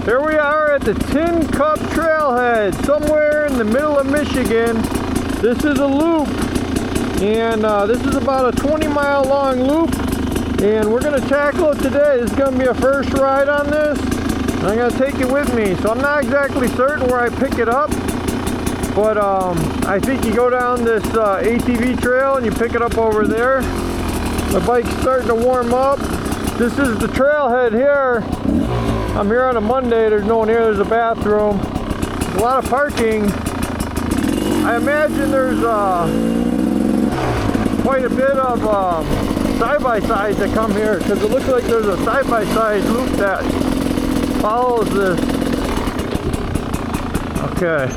Here we are at the Tin Cup Trailhead, somewhere in the middle of Michigan. This is a loop, and this is about a 20-mile long loop, and we're going to tackle it today. This is going to be a first ride on this, and I'm going to take it with me. So I'm not exactly certain where I pick it up, but I think you go down this ATV trail and you pick it up over there. The bike's starting to warm up. This is the trailhead here. I'm here on a Monday. There's no one here. There's a bathroom. There's a lot of parking. I imagine there's quite a bit of side-by-sides that come here, because it looks like there's a side-by-side loop that follows this. Okay.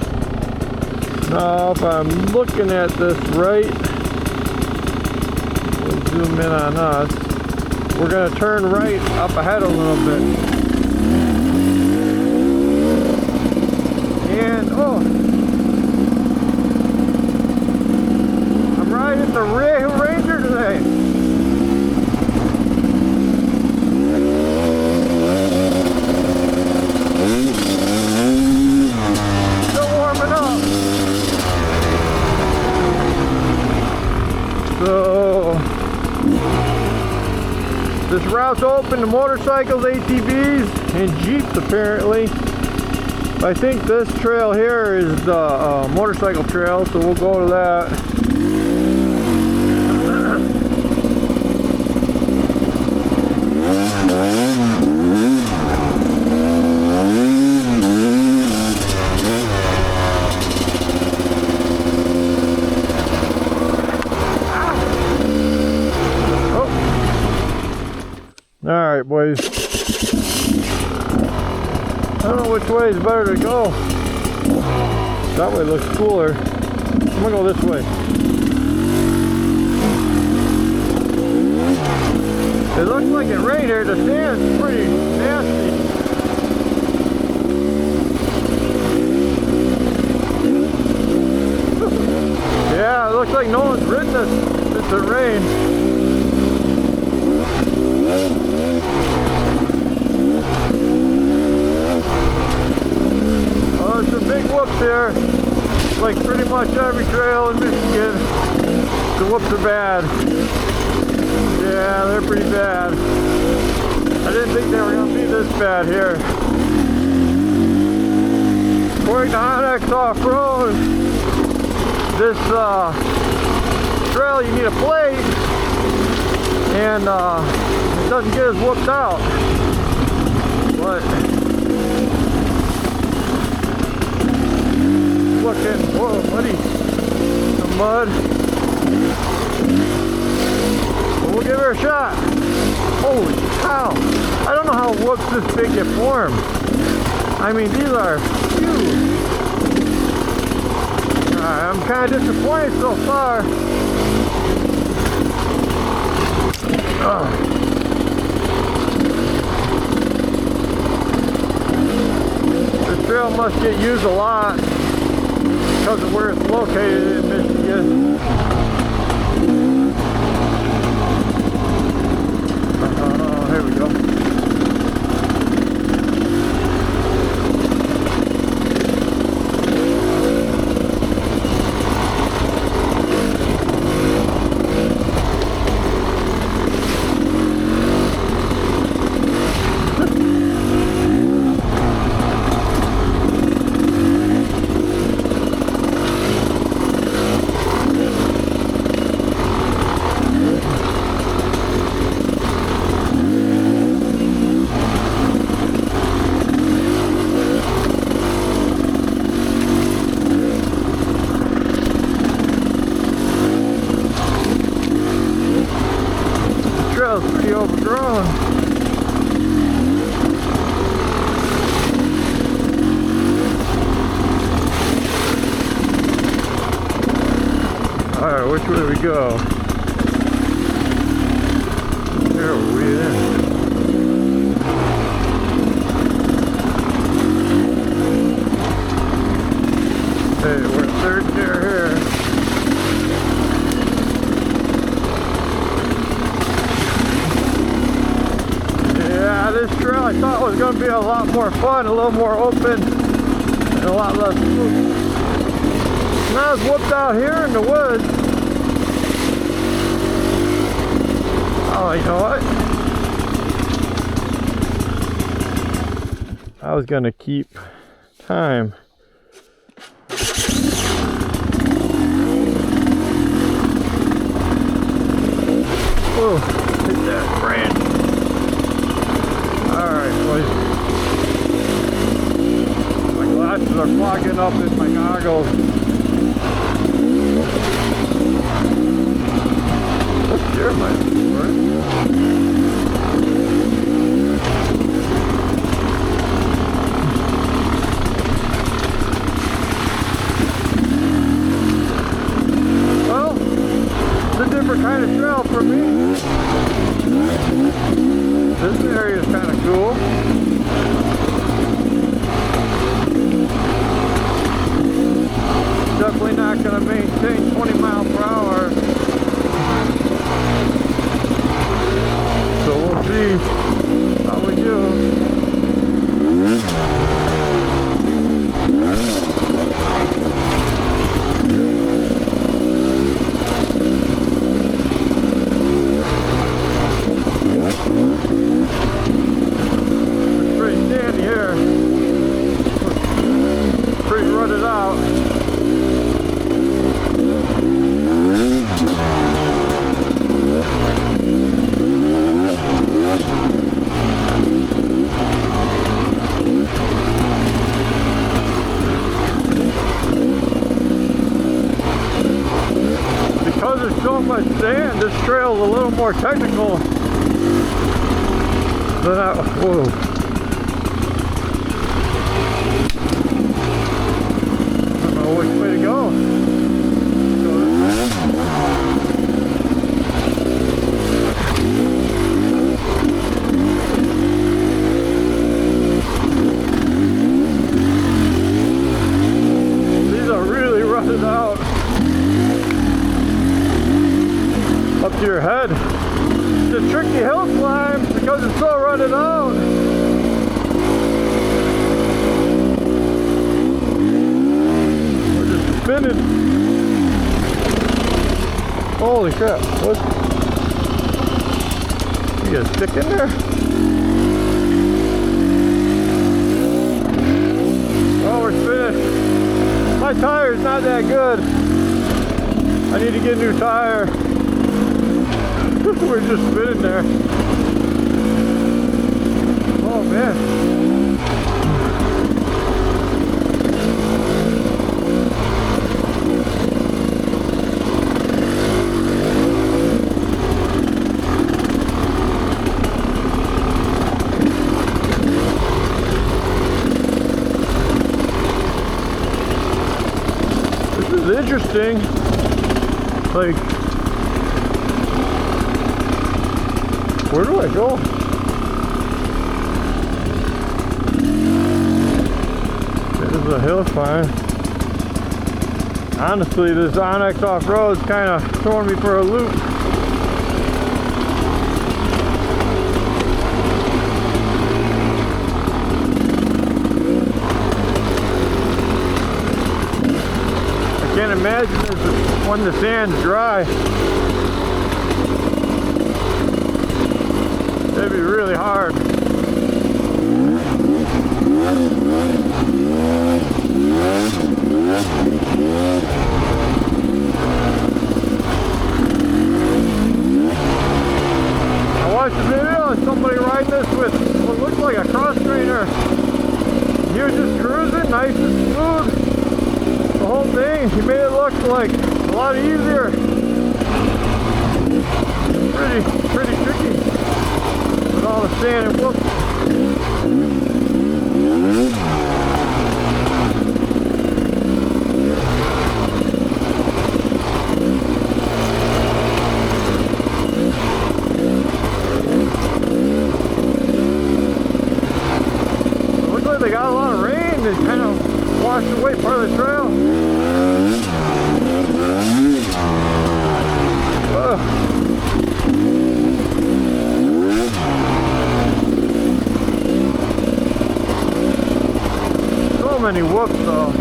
Now, if I'm looking at this right, we'll zoom in on us. We're going to turn right up ahead a little bit. And, oh, I'm riding the Rieju Ranger today. Still warming up. So, this route's open to motorcycles, ATVs, and Jeeps apparently. I think this trail here is the motorcycle trail, so we'll go to that. Oh. All right, boys. I don't know which way is better to go. That way looks cooler. I'm gonna go this way. It looks like it rained here. The sand's pretty nasty. Yeah, it looks like no one's ridden this since it rained. There's some big whoops here, like pretty much every trail in Michigan. The whoops are bad. Yeah, they're pretty bad. I didn't think they were going to be this bad here. According to Onyx Off-Road, this trail you need a plate, and it doesn't get as whooped out. But looking, whoa, buddy, some mud. But we'll give her a shot. Holy cow! I don't know how whoops this big get formed. I mean, these are huge. I'm kind of disappointed so far. This trail must get used a lot because of where it's located in Michigan. Here we go. Pretty overgrown. Alright, which way do we go? Here are we in. Hey, we're third tier here. This trail I thought was going to be a lot lot more fun, a little more open, and a lot less smooth. And I was whooped out here in the woods. Oh, you know what? I was gonna keep time. Whoa, hit that branch. Alright, boys. My glasses are clogging up in my goggles. What deer am I for? Well, it's a different kind of trail for me. This area is kind of cool. Definitely not going to maintain 20 miles per hour. So we'll see how we do. It's pretty sandy here. Pretty rutted out. Because there's so much sand, this trail is a little more technical than I, whoa. I don't know which way to go. These are really rutted out. Up to your head. It's a tricky hill climb because it's so rutted out. We're just spinning. Holy crap, what? You got a stick in there? Oh, we're spinning. My tire's not that good. I need to get a new tire. We're just spinning there. Oh man. This is interesting. Like, where do I go? This is a hill climb. Honestly, this Onyx off-road is kind of throwing me for a loop. I can't imagine this when the sand's dry. It'd be really hard. I watched a video of somebody riding this with what looked like a cross trainer. He was just cruising, nice and smooth. The whole thing, he made it look like a lot easier. Pretty tricky. All the sand and whoop. It looks like they got a lot of rain that kind of washed away part of the trail. many whoops though.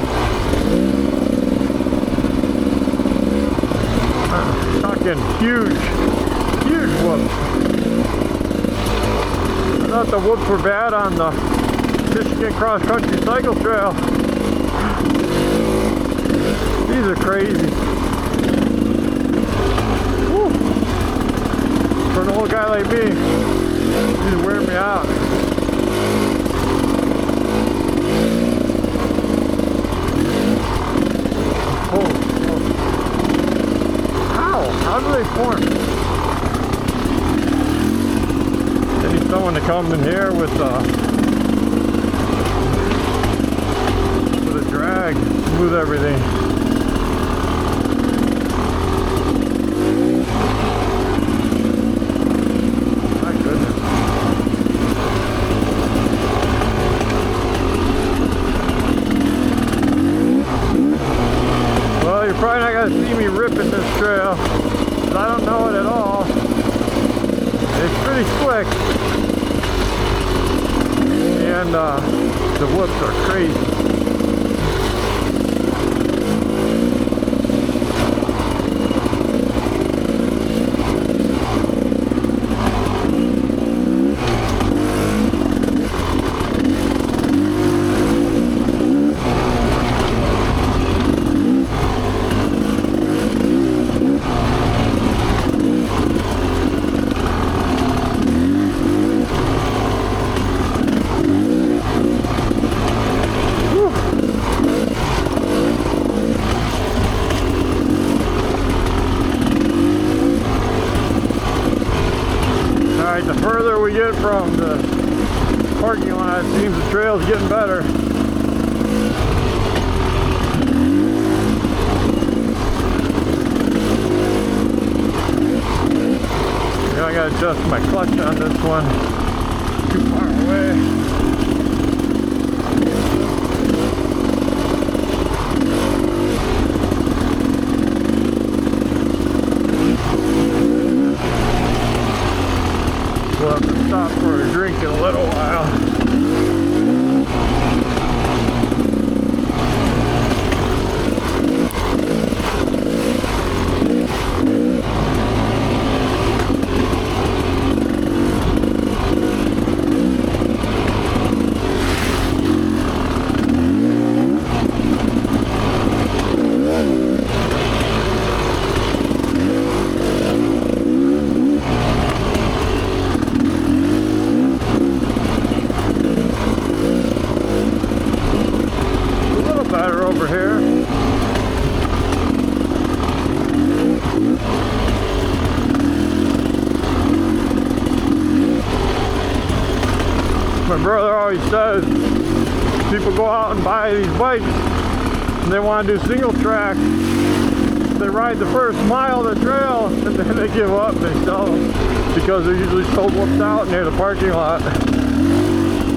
Talking huge whoops. I thought the whoops were bad on the Michigan cross country cycle trail. These are crazy. Woo. For an old guy like me, these are wearing me out. How do they form? I need someone to come in here with a drag, smooth everything. My goodness. Well, you're probably not going to see me ripping this trail. I don't know it at all. It's pretty slick. And the whoops are crazy. The further we get from the parking lot, it seems the trail's getting better. Now I gotta adjust my clutch on this one. Too far away. We'll have to stop for a drink in a little while. Over here. My brother always says people go out and buy these bikes and they want to do single track. They ride the first mile of the trail and then they give up. They sell them because they're usually so whooped out near the parking lot,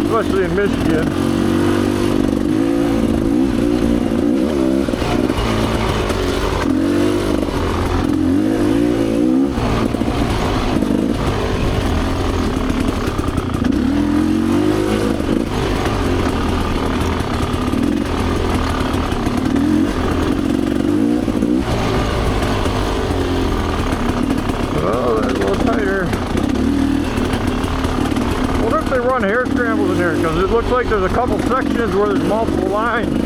especially in Michigan. Run hair scrambles in here because it looks like there's a couple sections where there's multiple lines.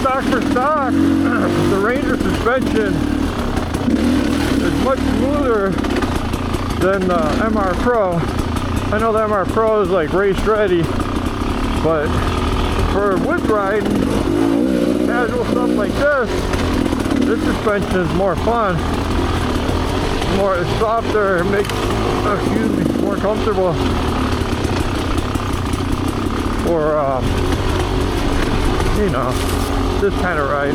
Stock for stock, the Ranger suspension is much smoother than the MR Pro. I know the MR Pro is like race ready, but for wood riding, casual stuff like this suspension is more fun. It's softer, it makes, more comfortable. for, you know, this kind of ride.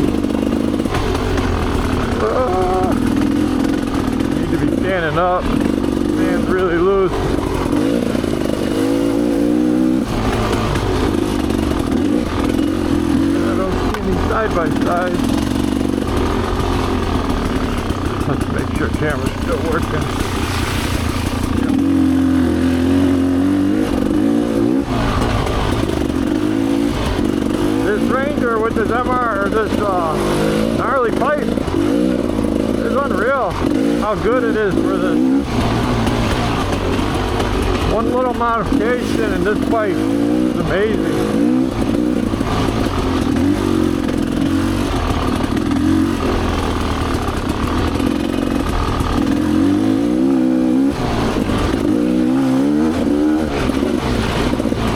Need to be standing up. Stand's really loose. I don't see any side by side. Let's make sure camera's still working. This Ranger with this MR, or this gnarly pipe is unreal how good it is for this. One little modification and this pipe is amazing.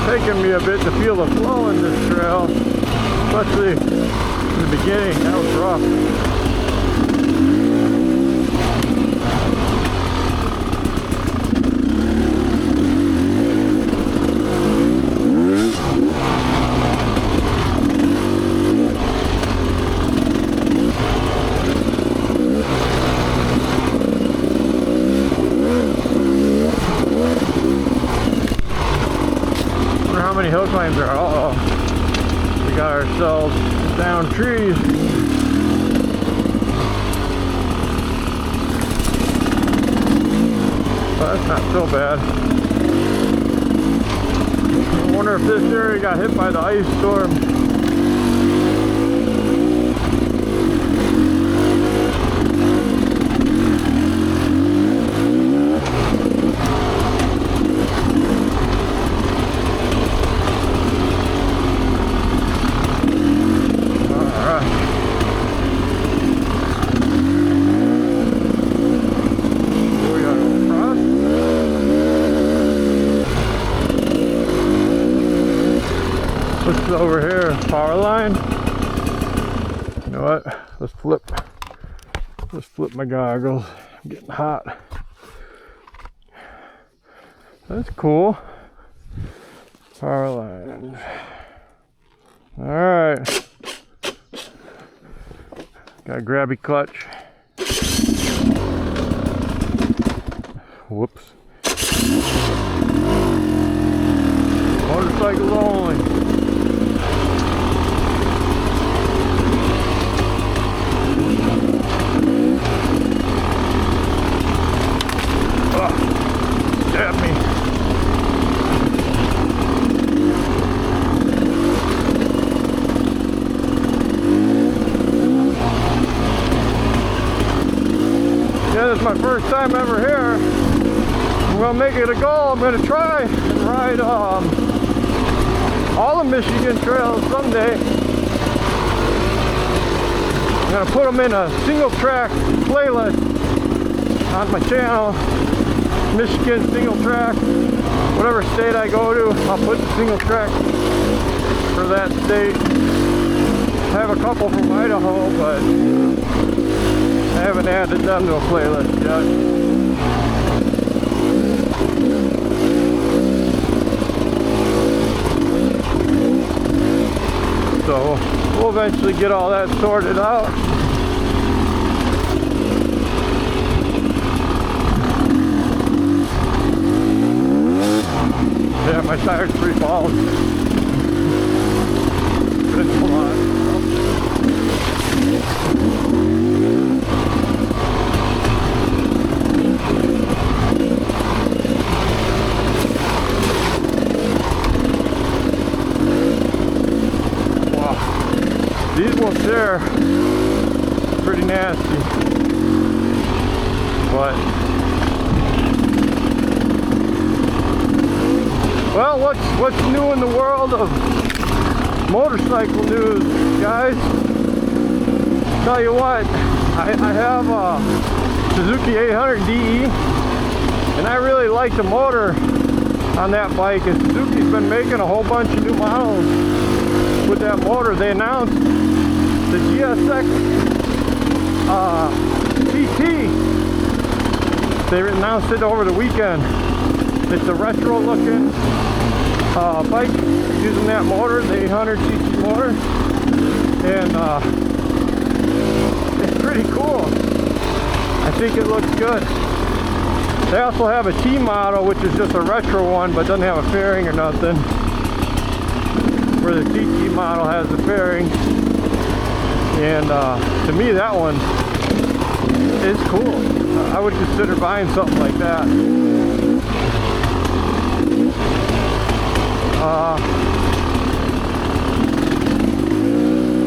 Taking me a bit to feel the flow in this trail, especially in the beginning. That was rough. How many hill climbs there are? Uh-oh. We got ourselves down trees. Well, that's not so bad. I wonder if this area got hit by the ice storm. What's over here? Power line? You know what? Let's flip my goggles. I'm getting hot. That's cool. Power line. Alright. Got a grabby clutch. Whoops. Motorcycles only. Stab me. Yeah, this is my first time ever here. I'm gonna make it a goal. I'm gonna try and ride all the Michigan trails someday. I'm gonna put them in a single track playlist on my channel. Michigan single track, whatever state I go to, I'll put the single track for that state. I have a couple from Idaho, but I haven't added them to a playlist yet. So we'll eventually get all that sorted out. Yeah, my tire's free falling. Good lot. Wow. These whoops there, pretty nasty. But well, what's new in the world of motorcycle news, guys? Tell you what, I have a Suzuki 800DE, and I really like the motor on that bike. And Suzuki's been making a whole bunch of new models with that motor. They announced the GSX TT. They announced it over the weekend. It's a retro looking bike using that motor, the 800cc motor, and it's pretty cool. I think it looks good. They also have a T model, which is just a retro one, but doesn't have a fairing or nothing, where the TT model has the fairing. And to me, that one is cool. I would consider buying something like that. I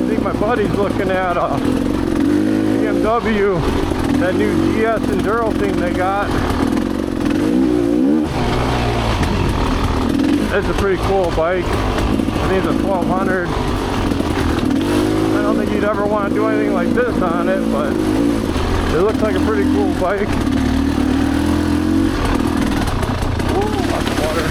think my buddy's looking at a BMW, that new GS Enduro thing they got. It's a pretty cool bike. I think it's a 1200. I don't think you'd ever want to do anything like this on it, but it looks like a pretty cool bike. Ooh, lots of water.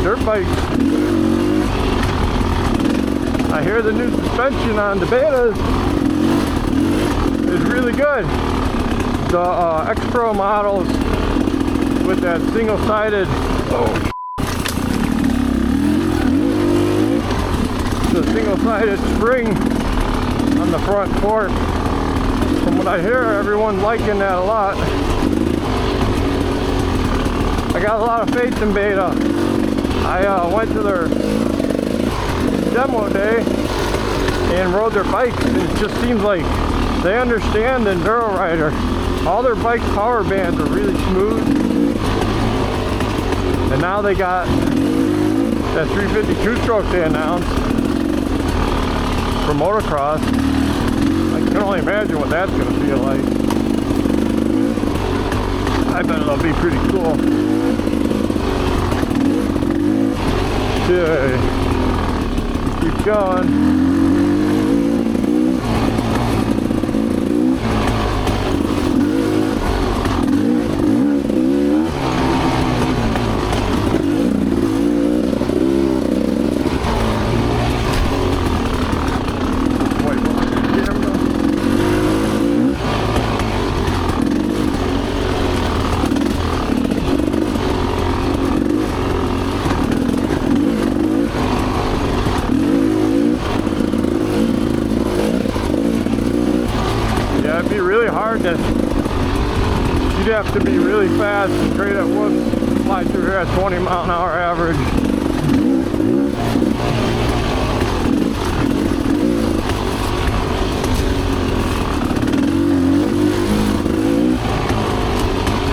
Dirt bikes. I hear the new suspension on the betas is really good. The X Pro models with that single-sided, the single-sided spring on the front fork. From what I hear, everyone's liking that a lot. I got a lot of faith in Beta. I went to their demo day and rode their bikes, and it just seems like they understand the enduro rider. All their bike power bands are really smooth, and now they got that 350 two-stroke they announced for motocross. I can only imagine what that's going to feel like. I bet it'll be pretty cool. Okay, keep going. You'd have to be really fast and trade at woods, fly through here at 20 mile an hour average.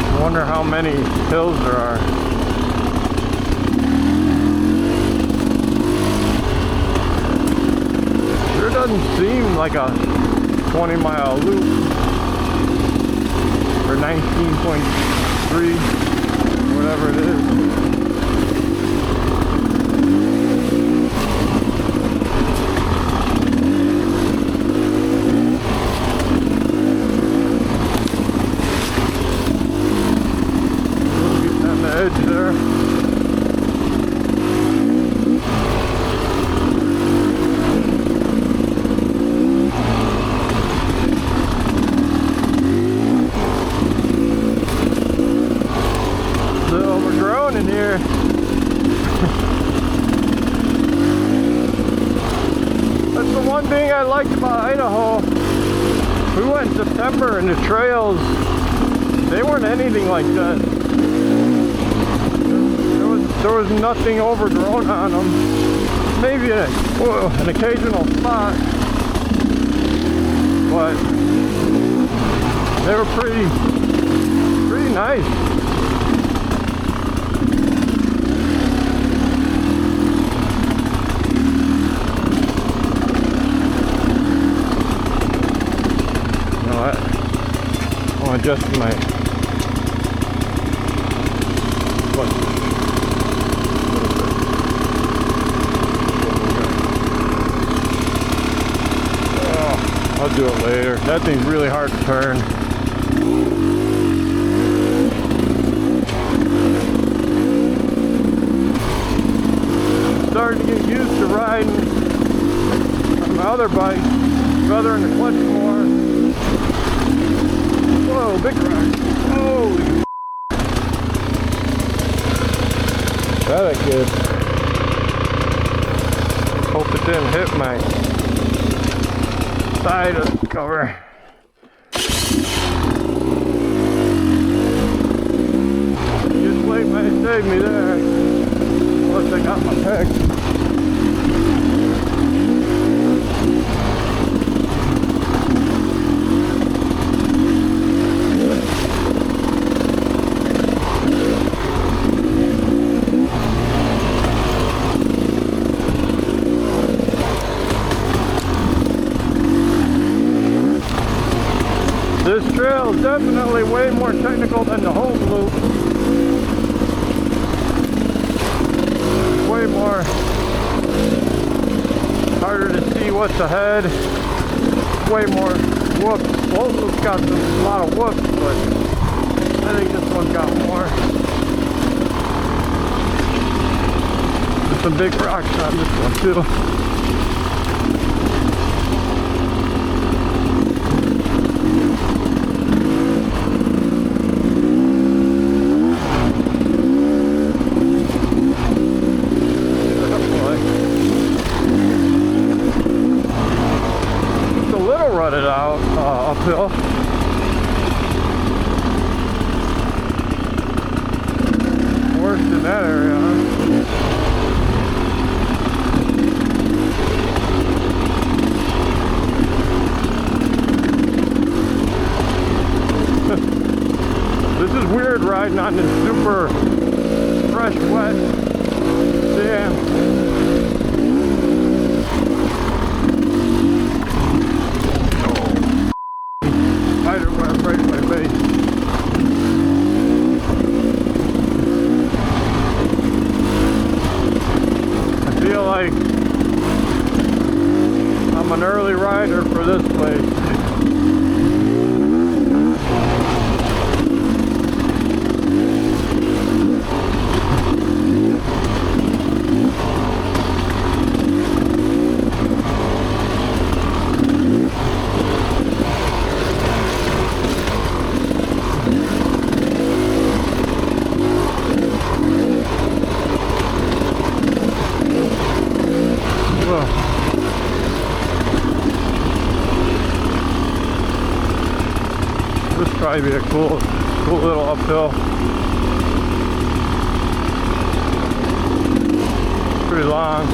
I wonder how many hills there are. Sure doesn't seem like a 20-mile loop. Or 19.3, whatever it is. Getting on the edge there. In here. That's the one thing I liked about Idaho. We went in September and the trails, they weren't anything like that. There was nothing overgrown on them. Maybe an occasional spot, but they were pretty nice. I'm adjusting my I'll do it later. That thing's really hard to turn. I'm starting to get used to riding on my other bike, feathering the clutch more. Whoa, big rock. Holy. That ain't good. Hope it didn't hit my side of the cover. Just wait, may save me there. Unless I got my pick. This trail is definitely way more technical than the home loop. Way more harder to see what's ahead. Way more whoops. The home loop's got a lot of whoops, but I think this one's got more. There's some big rocks on this one too. Rutted out uphill. Worse in that area, huh? This is weird riding on this super fresh, wet sand. Right in my face. I feel like I'm an early rider for this place. This would probably be a cool little uphill. Pretty long.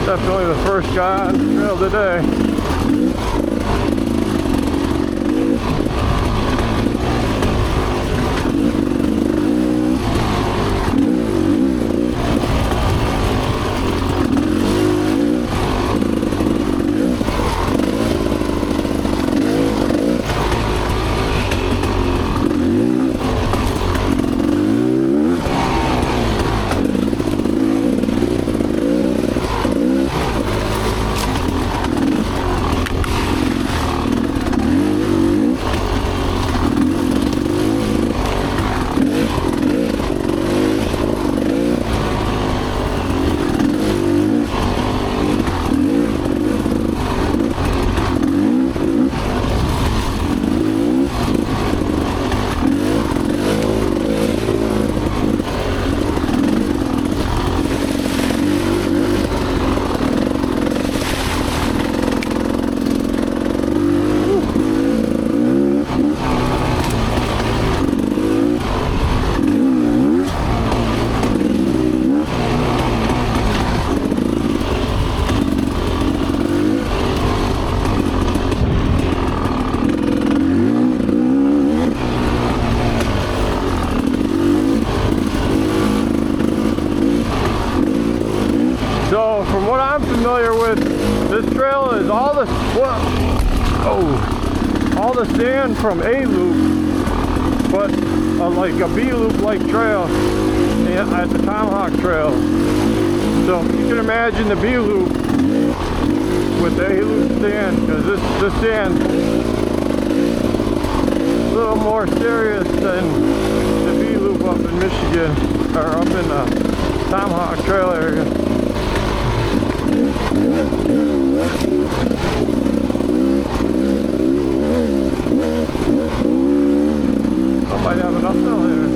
Definitely the first guy on the trail today. So from what I'm familiar with, this trail is all the sand from A loop, but like a B loop like trail at the Tomahawk Trail. So you can imagine the B loop with the A loop sand, because this sand little more serious than the V loop up in Michigan, or up in the Tomahawk Trail area. I might have enough down there.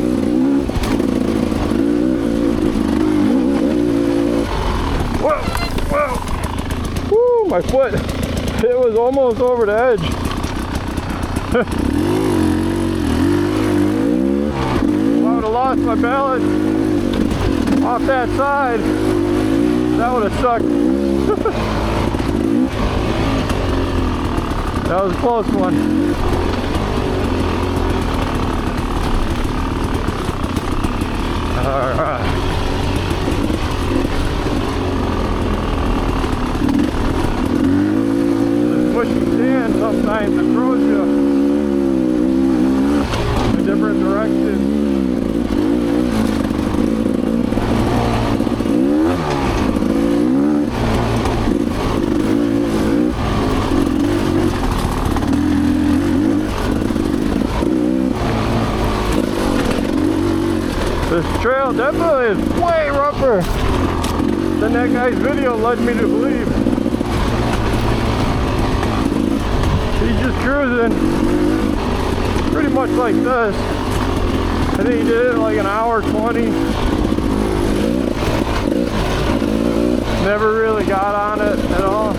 Whoa, whoa! Woo, my foot! It was almost over the edge. If I would have lost my balance off that side, that would have sucked. That was a close one. Alright. This mushy sand sometimes it throws you in a different direction. This trail definitely is way rougher than that guy's video led me to believe. He's just cruising pretty much like this. I think he did it in like an hour 20. Never really got on it at all.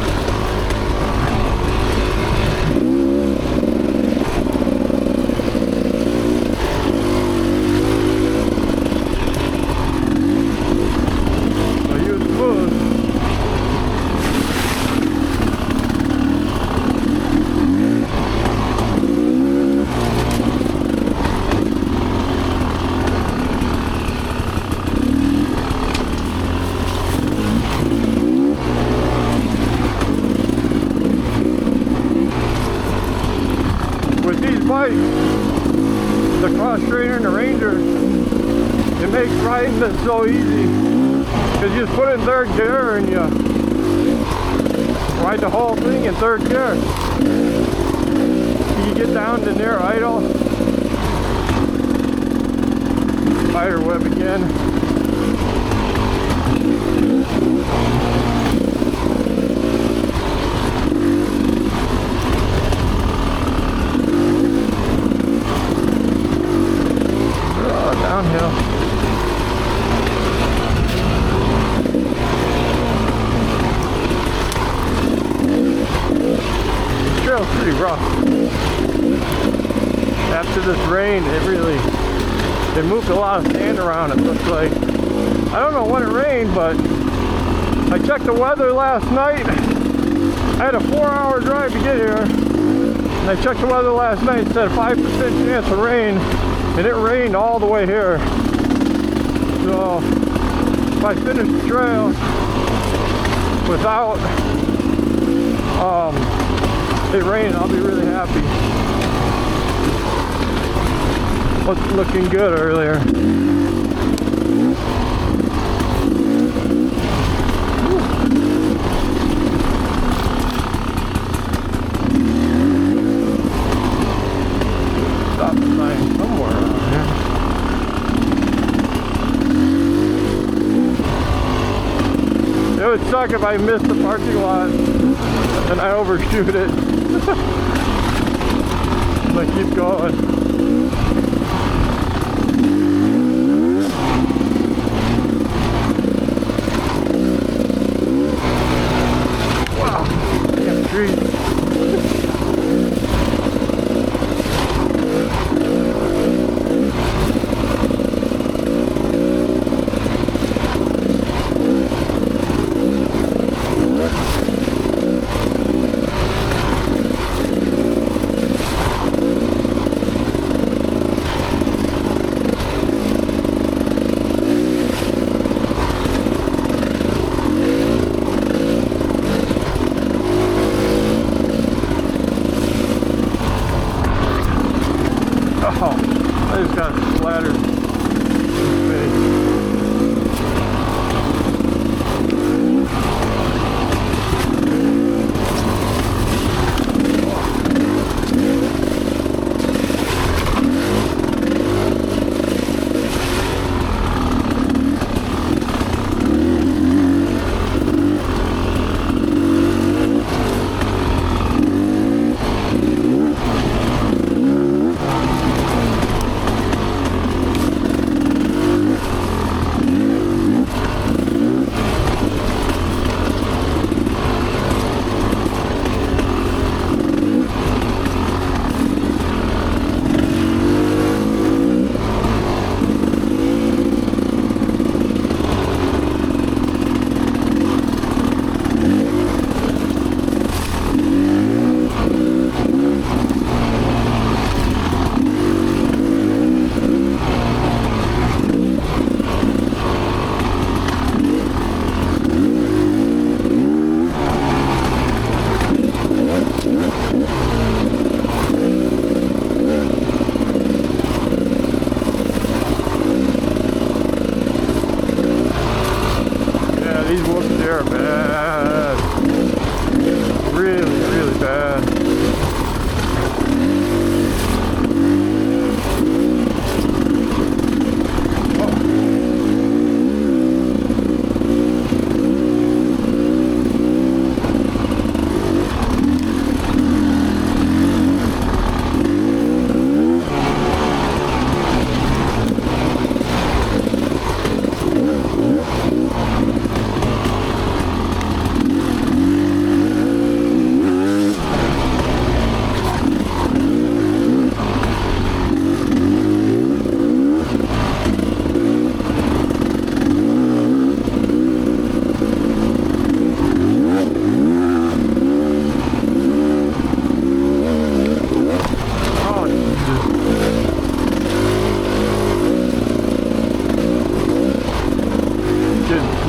The cross trainer and the Ranger, it makes riding this so easy because you just put it in third gear and you ride the whole thing in third gear. You get down to near idle, spider web again. Downhill. This trail's pretty rough. After this rain, it moved a lot of sand around, it looks like. I don't know when it rained, but I checked the weather last night. I had a 4-hour drive to get here. And I checked the weather last night, it said a 5% chance of rain. And it rained all the way here. So if I finish the trail without it raining, I'll be really happy. Wasn't looking good earlier. Stop sign somewhere around here. It would suck if I missed the parking lot and I overshoot it. But keep going. Wow, damn trees. Oh, I just got splattered in the face.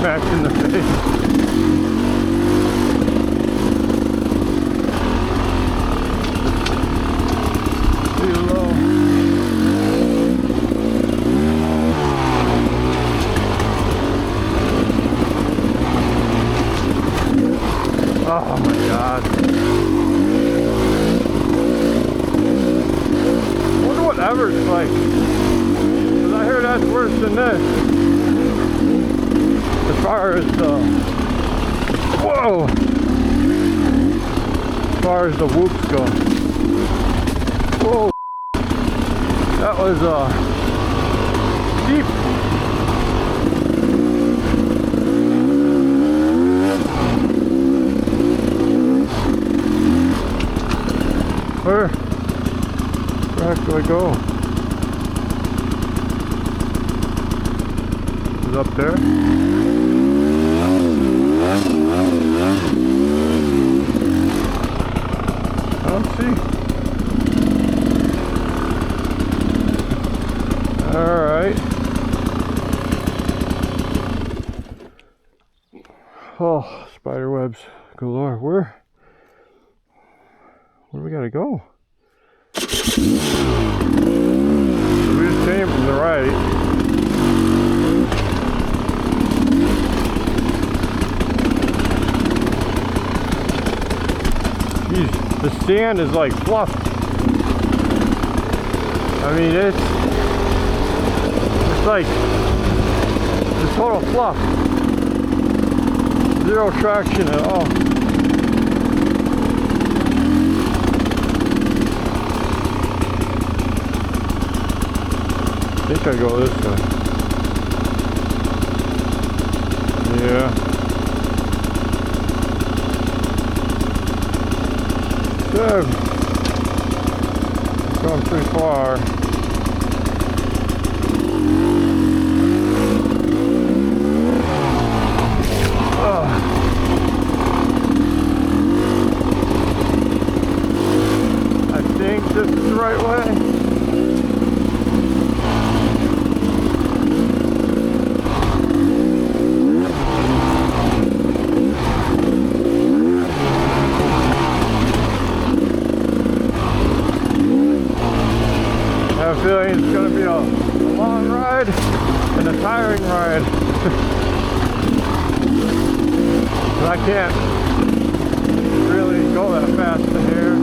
smacked in the face. Oh my God. I wonder what Everett's like. Because I hear that's worse than this. As far as whoa! As far as the whoops go. Whoa! That was steep. Where the heck do I go? Is it up there? I don't see. Alright. Oh, spider webs galore. Where do we gotta go? We just came from the right. Jeez, the sand is like fluff. I mean, it's like the total fluff. Zero traction at all. I think I go this way. Yeah. Good. Going pretty far. I think this is the right way. I have a feeling it's going to be a long ride and a tiring ride. I can't really go that fast in here.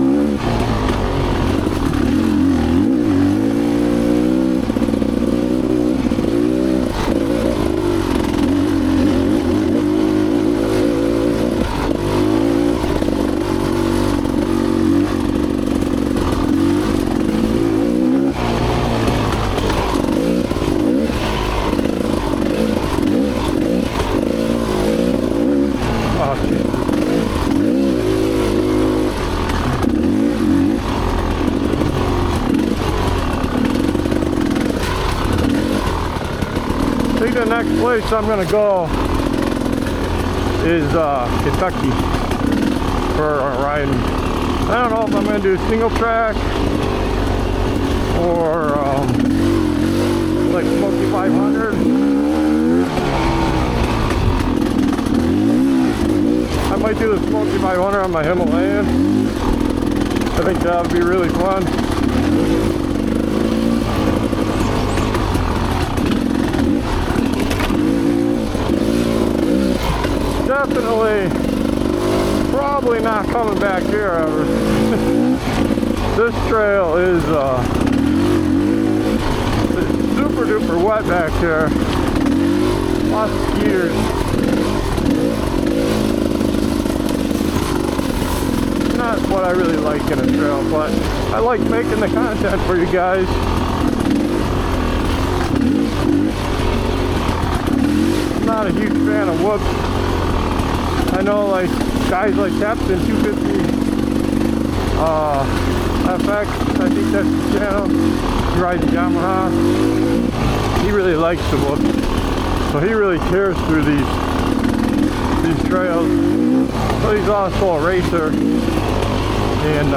I think the next place I'm gonna go is Kentucky for riding. I don't know if I'm gonna do single track or like Smoky 500. I might do the Smoky 500 on my Himalayan. I think that would be really fun. Definitely, probably not coming back here ever. This trail is super duper wet back here. Lots of skiers. Not what I really like in a trail, but I like making the content for you guys. I'm not a huge fan of whoops. I know like guys like Captain 250 FX, I think that's his channel. He rides a Yamaha. He really likes the whoops. So he really cares through these trails. So he's also a racer. And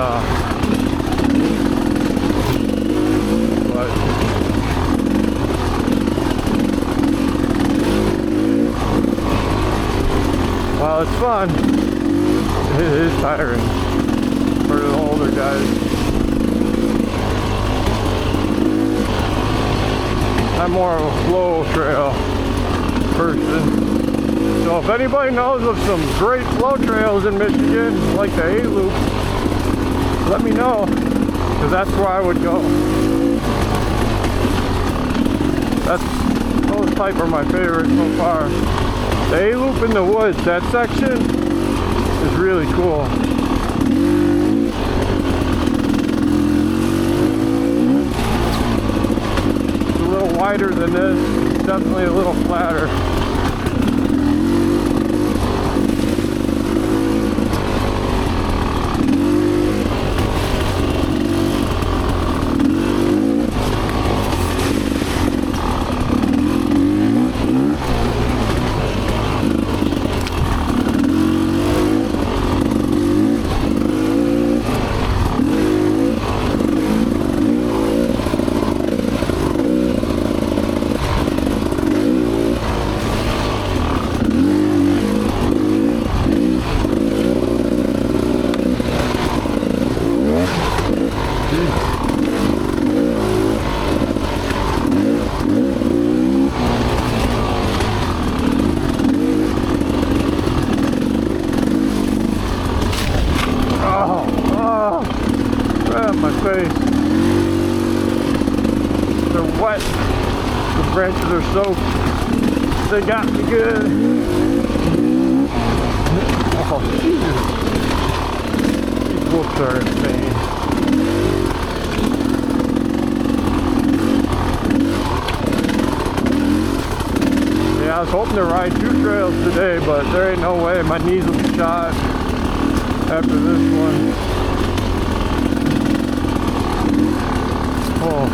fun. It is tiring for the older guys. I'm more of a flow trail person. So if anybody knows of some great flow trails in Michigan, like the A-Loop, let me know, because that's where I would go. Those type are my favorite so far. The A-Loop in the woods, that section is really cool. It's a little wider than this, it's definitely a little flatter. My face. They're wet. The branches are soaked. They got me good. Oh, Jesus. These wolves are insane. Yeah, I was hoping to ride 2 trails today, but there ain't no way. My knees will be shot after this one. Oh.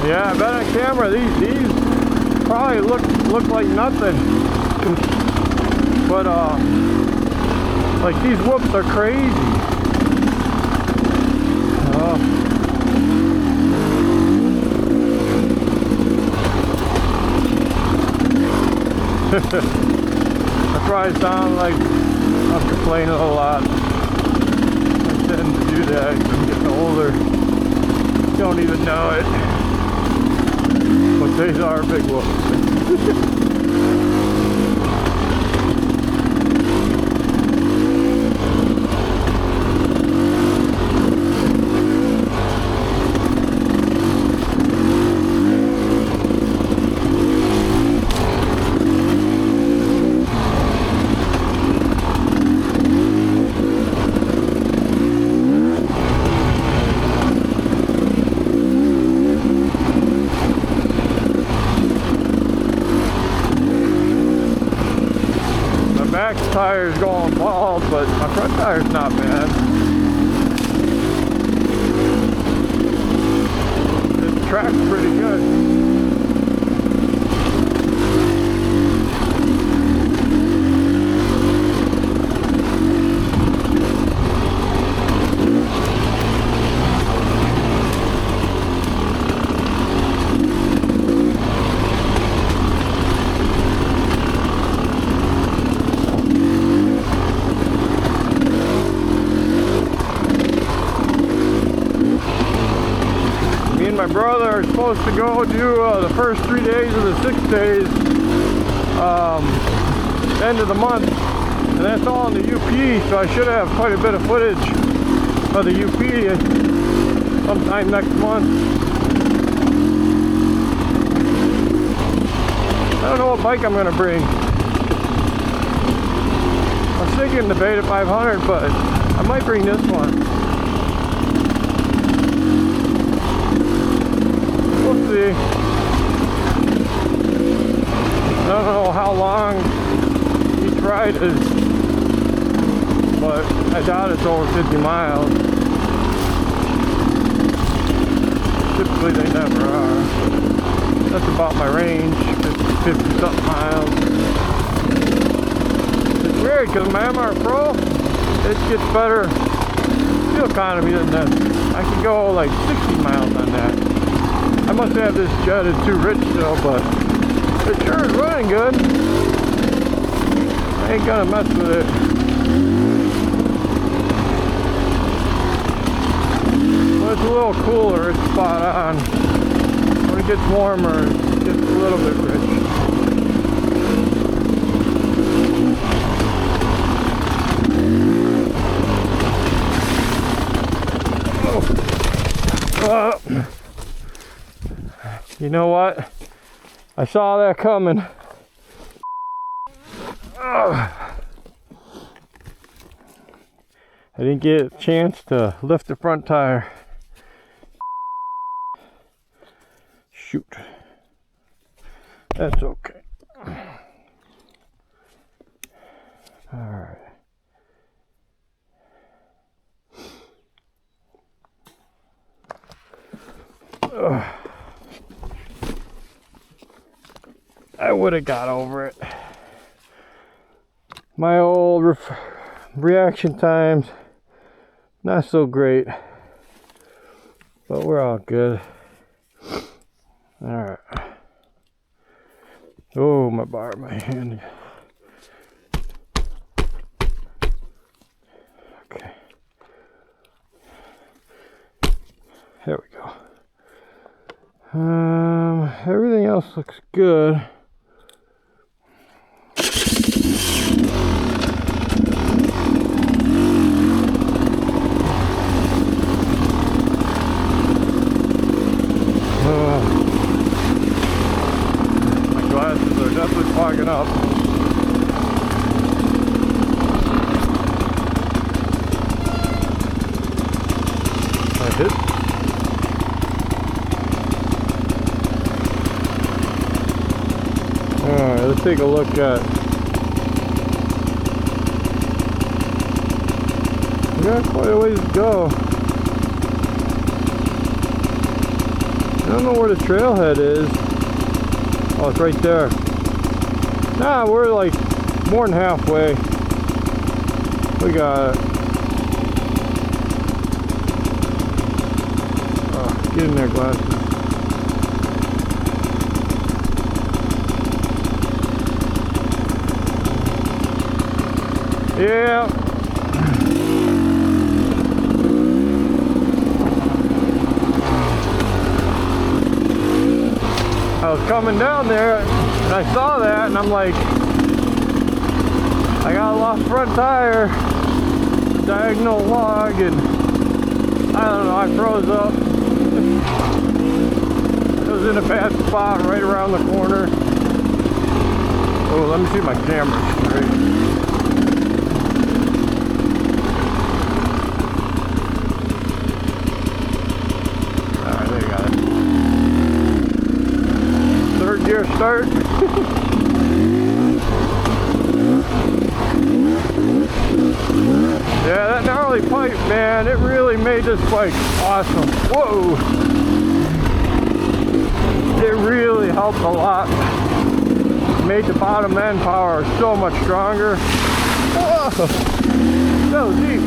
Yeah, I bet on camera these probably look like nothing, but like these whoops are crazy. I probably sound like I'm complaining a lot. I tend to do that because I'm getting older. Don't even know it. But these are big whoops. Back tire's going bald, but my front tire's not bad. The track's pretty good. My brother are supposed to go do the first 3 days of the 6 days end of the month, and that's all in the UP, so I should have quite a bit of footage of the UP sometime next month. I don't know what bike I'm gonna bring. I was thinking the Beta 500, but I might bring this one. We'll see. I don't know how long each ride is, but I doubt it's over 50 miles. Typically they never are. That's about my range, 50 something miles. It's weird because my MR Pro, it gets better fuel economy than this. I can go like 60 miles on that. I must have this jetted too rich still, but it sure is running good. I ain't gonna mess with it. When it's a little cooler, it's spot on. When it gets warmer, it gets a little bit rich. You know what? I saw that coming. I didn't get a chance to lift the front tire. Shoot. That's okay. Alright. I would have got over it. My old reaction times, not so great, but we're all good. Alright. Oh, my bar, my hand. Okay. There we go. Everything else looks good. My glasses are definitely fogging up. I hit. Alright, let's take a look at. We got quite a ways to go. I don't know where the trailhead is. Oh, it's right there. Nah, we're like more than halfway. We got it. Oh, get in there, glasses. Yeah. I was coming down there and I saw that and I'm like, I got a lost front tire, diagonal log, and I don't know, I froze up. It was in a bad spot right around the corner. Oh, let me see my camera straight. Alright, there you got it. Third gear start. Yeah, that gnarly pipe, man, it really made this bike awesome. Whoa! It really helped a lot. Made the bottom end power so much stronger. Whoa! So deep.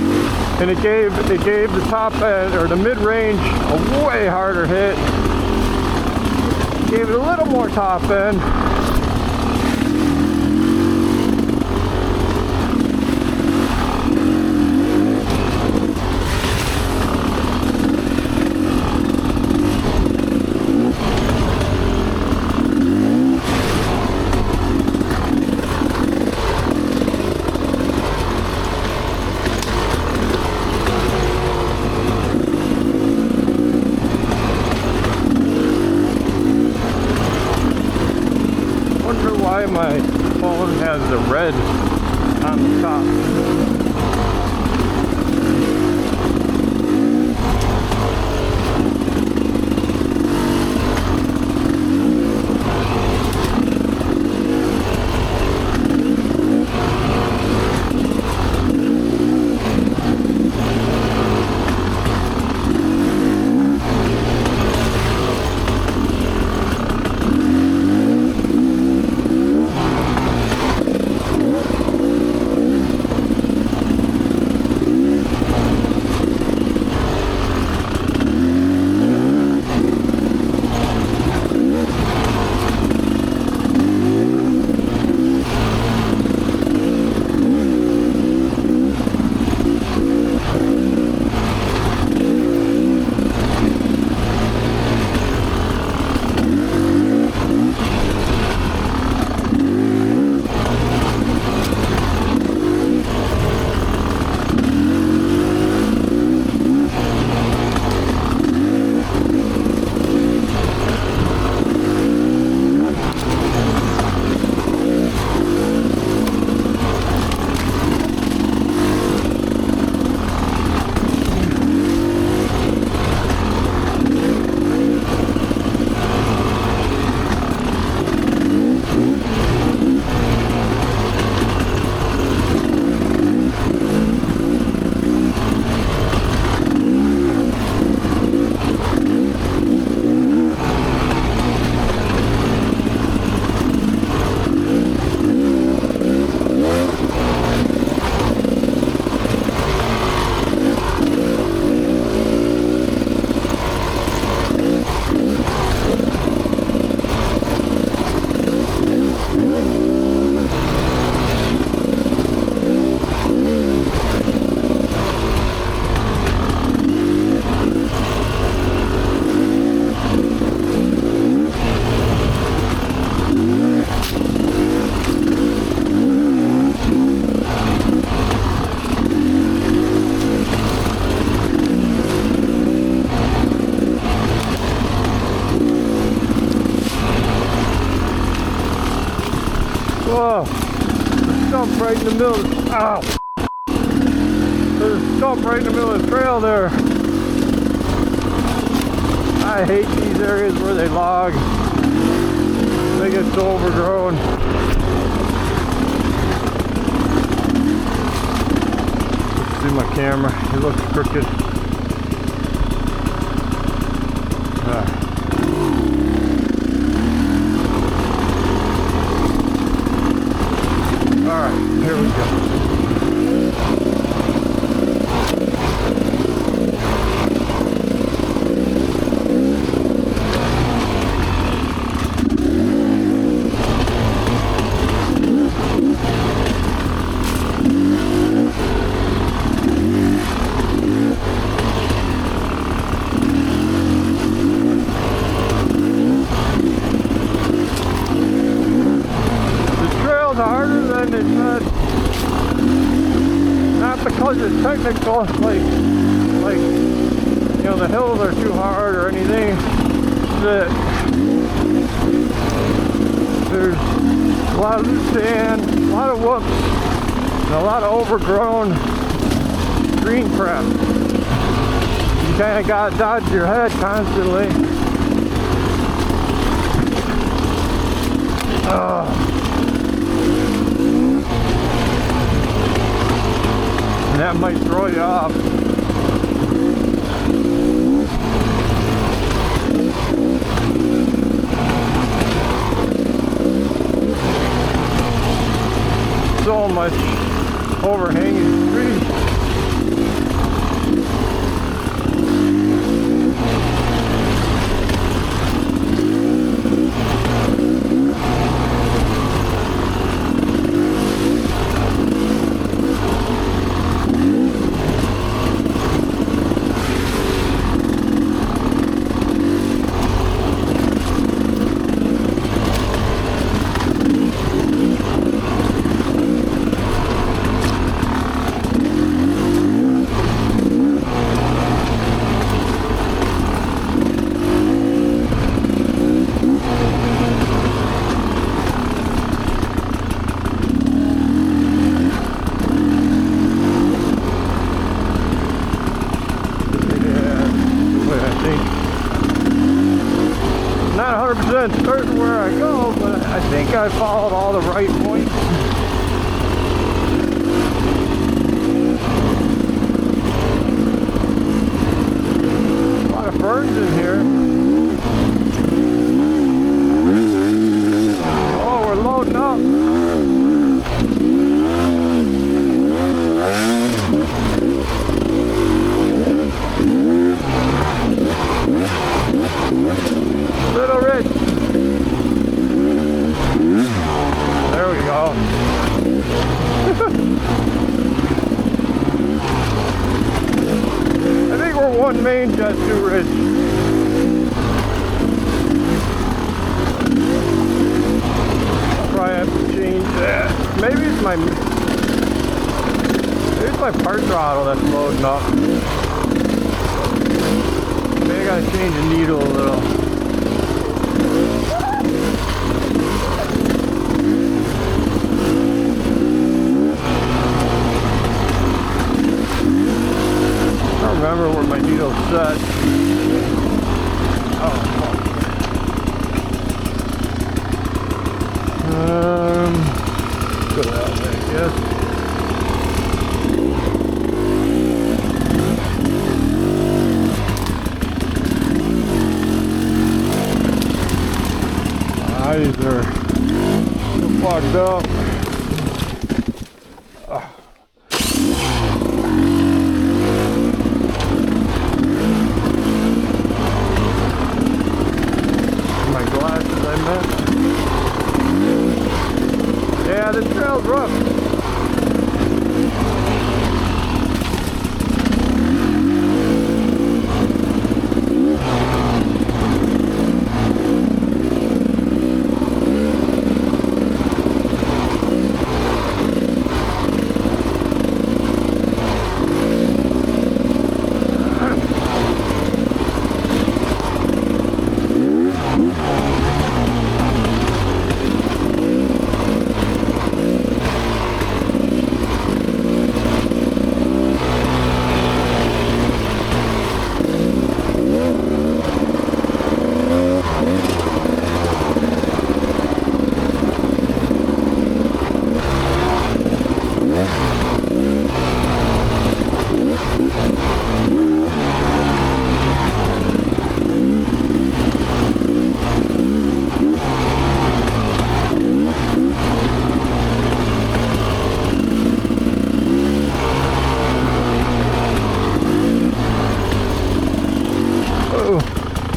And it gave the top end, or the mid-range, a way harder hit. Gave it a little more top end. red on the top. Whoa, stump right in the middle of the, ow! There's a stump right in the middle of the trail there. I hate these areas where they log. They get so overgrown. See my camera, it looks crooked. Alright, here we go. Harder than it should. Not because it's technical, like you know, the hills are too hard or anything. That there's a lot of loose sand, a lot of whoops, and a lot of overgrown green crap. You kind of gotta dodge your head constantly. That might throw you off. So much overhanging trees. I followed all the right points. A lot of ferns in here. Oh, we're loading up. Little Rich. There we go. I think we're one main jet too rich. Probably have to change that. Maybe it's my part throttle that's loading up. Maybe I gotta change the needle a little. I don't remember where my needle's set. Oh, fuck. Go that way, I guess. These are fucked up. My glasses, I meant. Yeah, this trail's rough.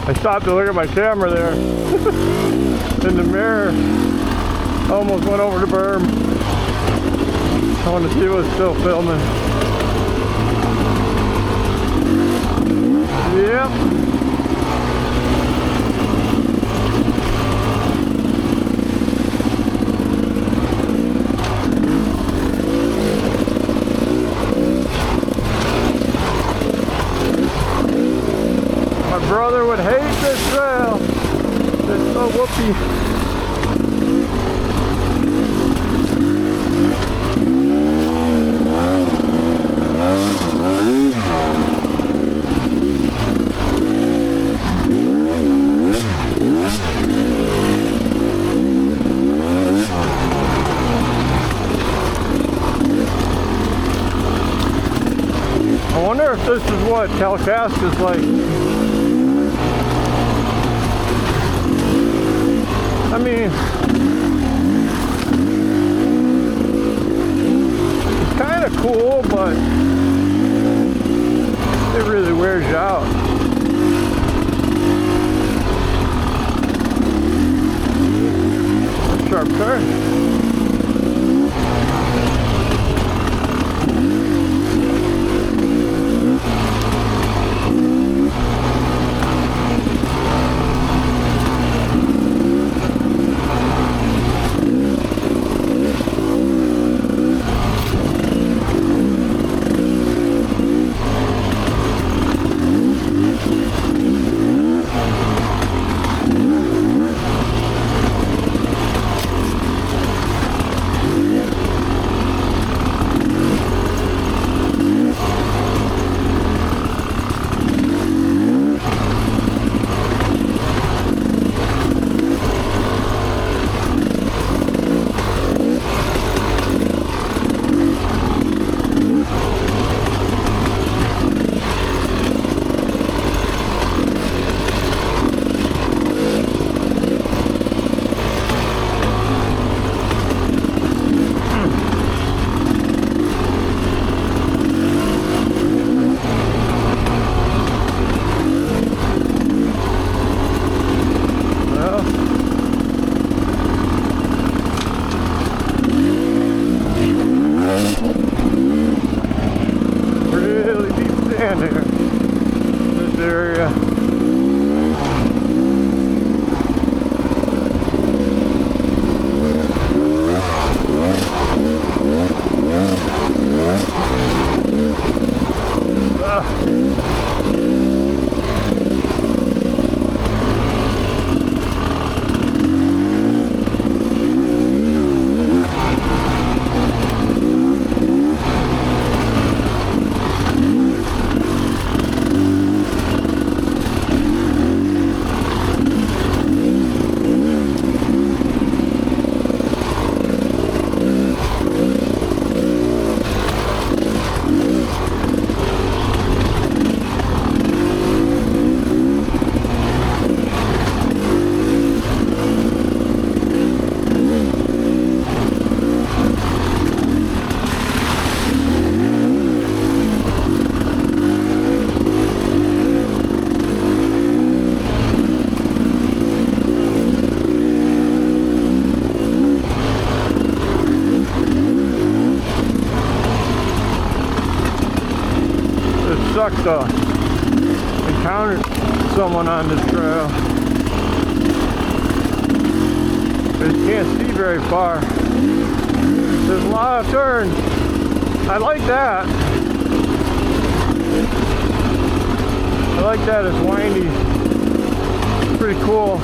I stopped to look at my camera there. In the mirror. Almost went over the berm. I want to see what's still filming. Yep. My brother would hate this trail. It's so whoopee. I wonder if this is what Kalkaska's like. I mean, it's kind of cool, but it really wears you out. A sharp turn. suck to encounter someone on this trail. But you can't see very far. There's a lot of turns. I like that. I like that, it's windy. It's pretty cool.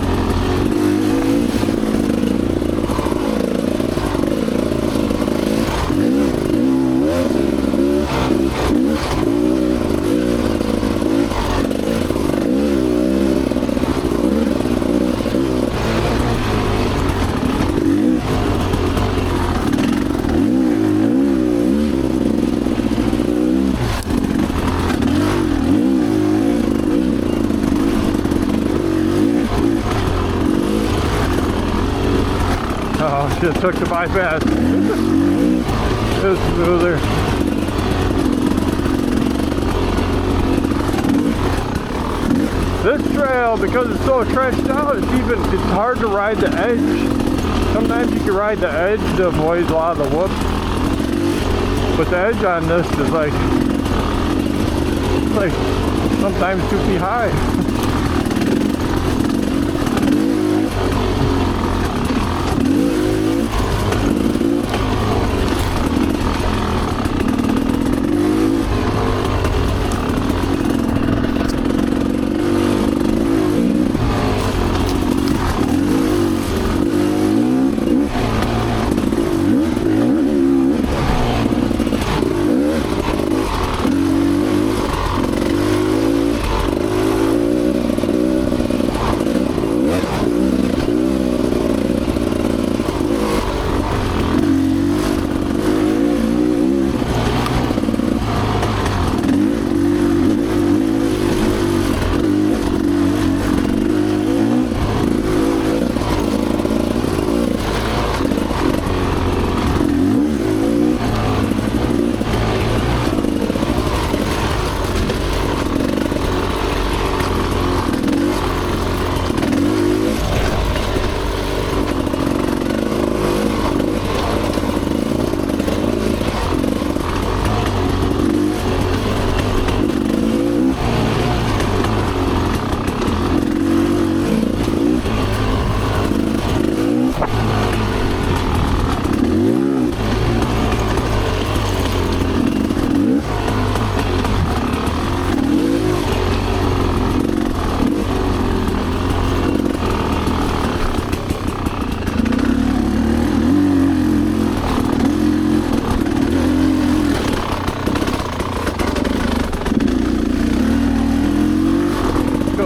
Oh, just took the bypass. It's smoother. This trail, because it's so trenched out, it's hard to ride the edge. Sometimes you can ride the edge to avoid a lot of the whoops. But the edge on this is like sometimes 2 feet high.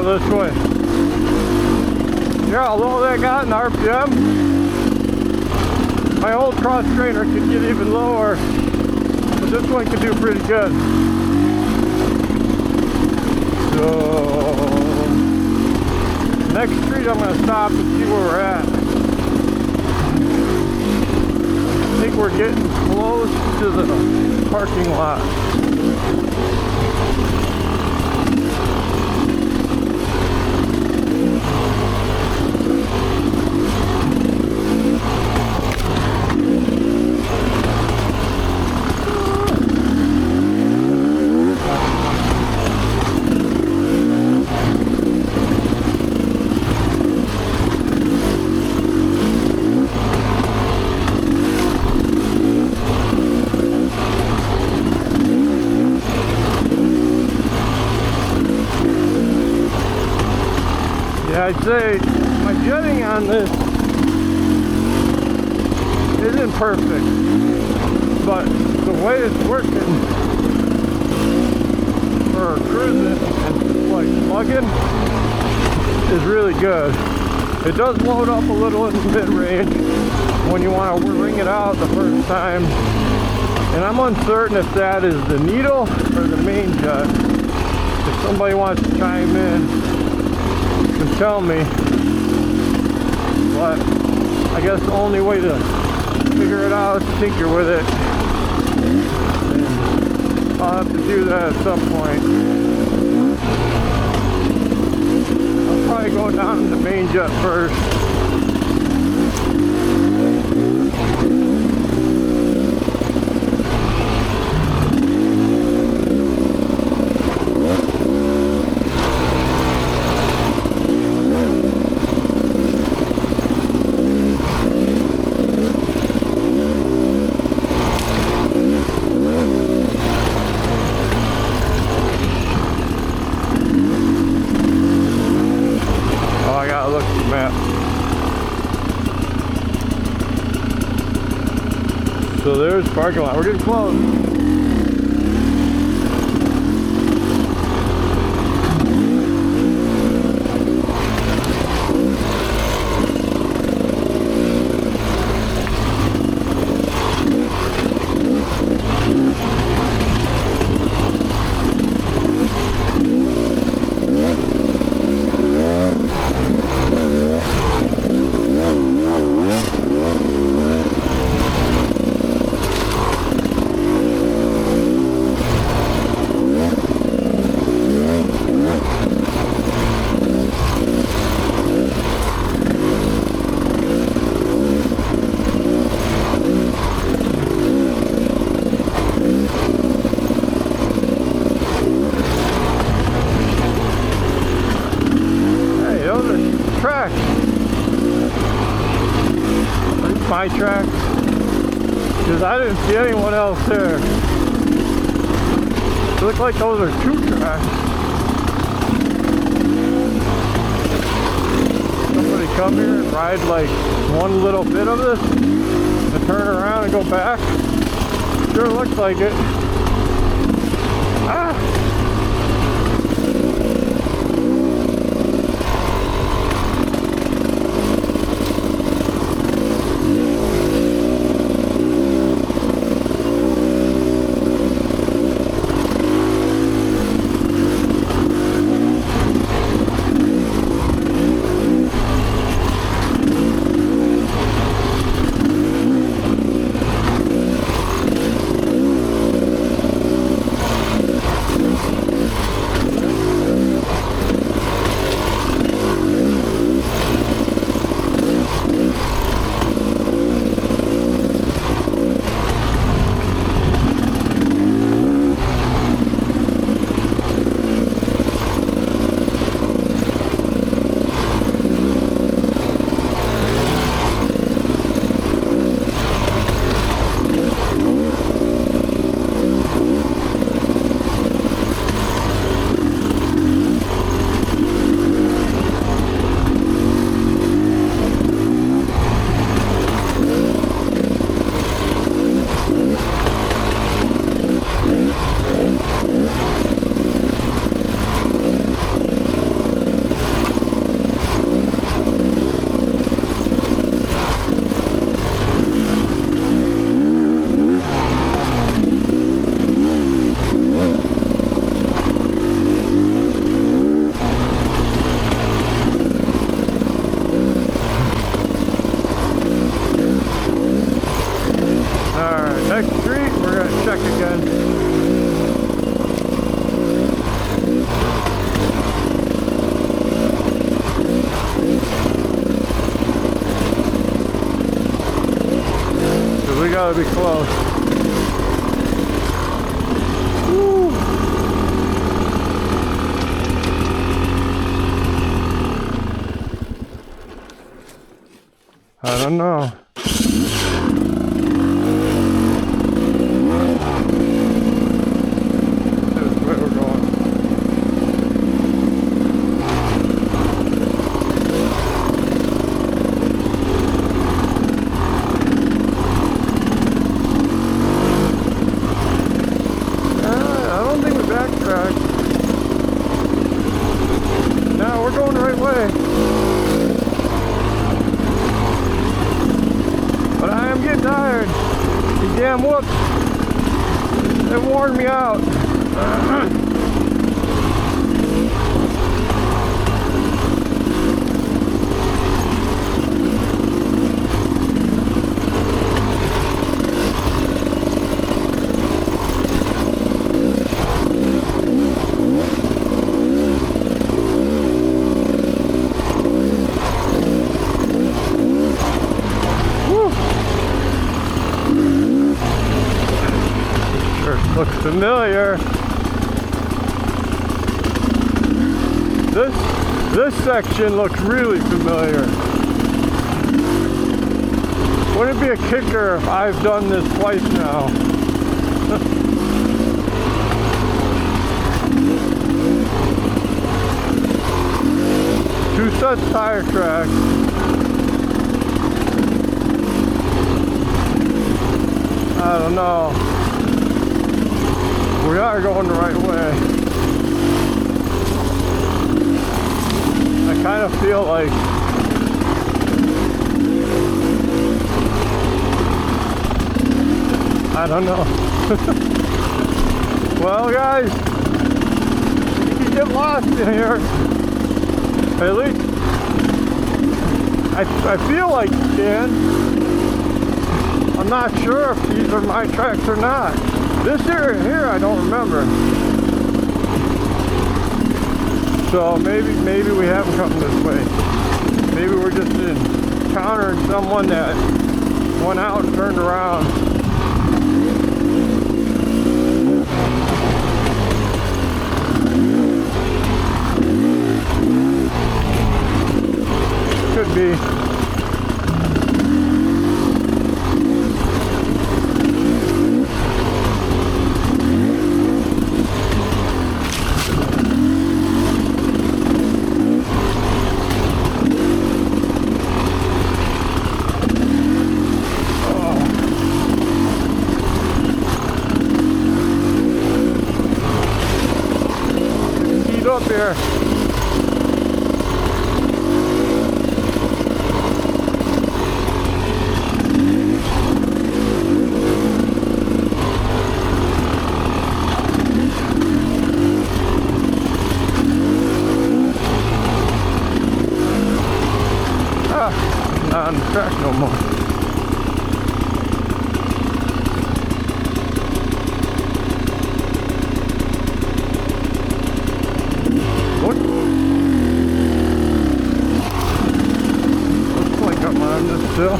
This way. Yeah, although that got an RPM, my old cross trainer could get even lower, but this one could do pretty good. So, next street I'm going to stop and see where we're at. I think we're getting close to the parking lot. Yeah, I'd say my jetting on this isn't perfect, but the way it's working for cruising and like slugging is really good. It does load up a little in the mid-range when you want to ring it out the first time, and I'm uncertain if that is the needle or the main jet. If somebody wants to chime in, can tell me, but I guess the only way to figure it out is to tinker with it, and I'll have to do that at some point. I'll probably go down the main jet first. there's the parking lot. We're getting close. Tracks. My tracks. Because I didn't see anyone else there. It looked like those are 2 tracks. Somebody come here and ride like one little bit of this and turn around and go back. Sure looks like it. Ah! Gotta be close. Woo. I don't know. This is where we're going. No, we're going the right way. But I am getting tired. These damn whoops. They worn me out. Looks familiar. This section looks really familiar. Wouldn't it be a kicker if I've done this twice now? Two sets tire tracks. I don't know. We are going the right way. I kind of feel like I don't know. Well, guys, you can get lost in here. At least I feel like you can. I'm not sure if these are my tracks or not. This here I don't remember. So maybe we haven't come this way. Maybe we're just encountering someone that went out and turned around. Could be. Up here. Not on the track no more. Looks like I'm on this still.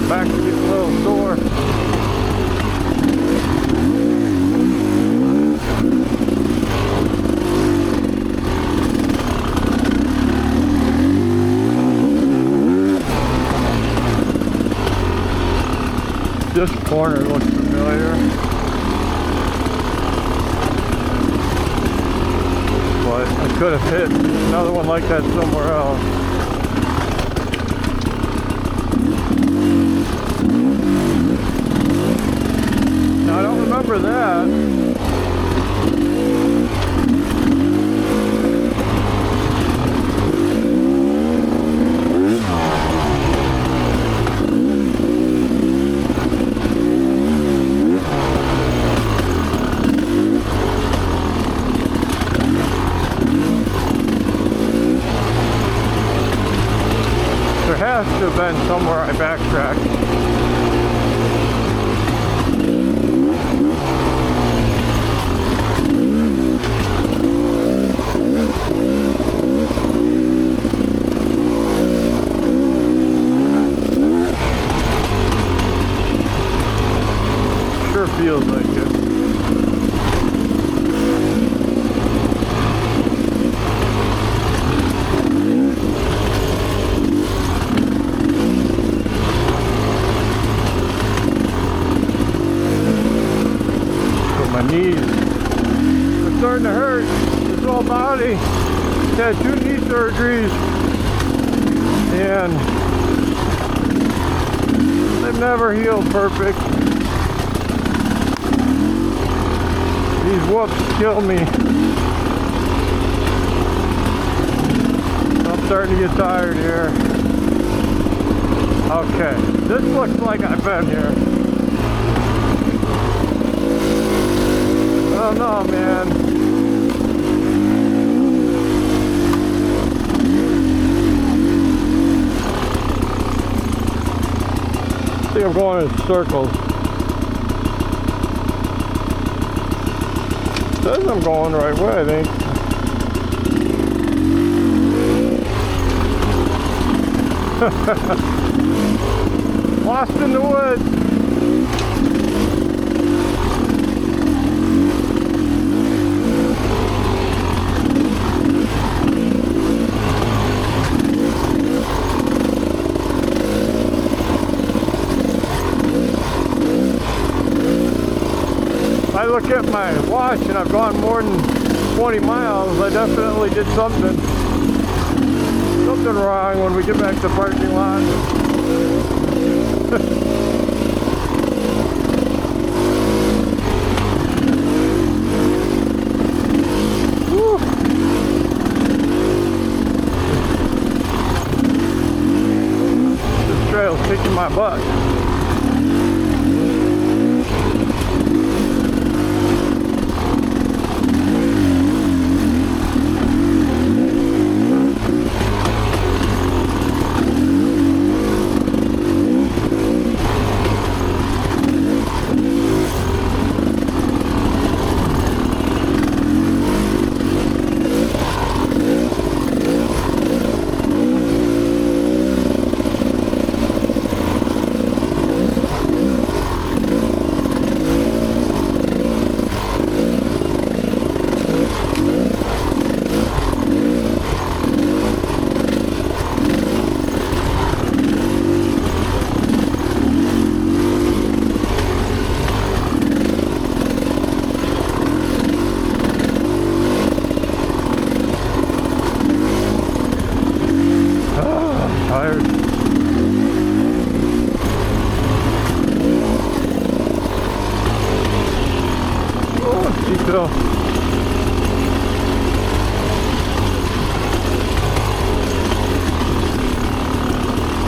Back to this little door. This corner looks familiar, but I could have hit another one like that somewhere else. I don't remember that. There has to have been somewhere I backtracked. Sure feels like it. But my knees are starting to hurt. This whole body had 2 knee surgeries, and they've never healed perfect. These whoops kill me. I'm starting to get tired here. Okay, this looks like I've been here. Oh no, man. I think I'm going in circles. Says I'm going the right way, I think. Lost in the woods. look at my watch and I've gone more than 20 miles, I definitely did something wrong when we get back to the parking lot. Woo. This trail's kicking my butt.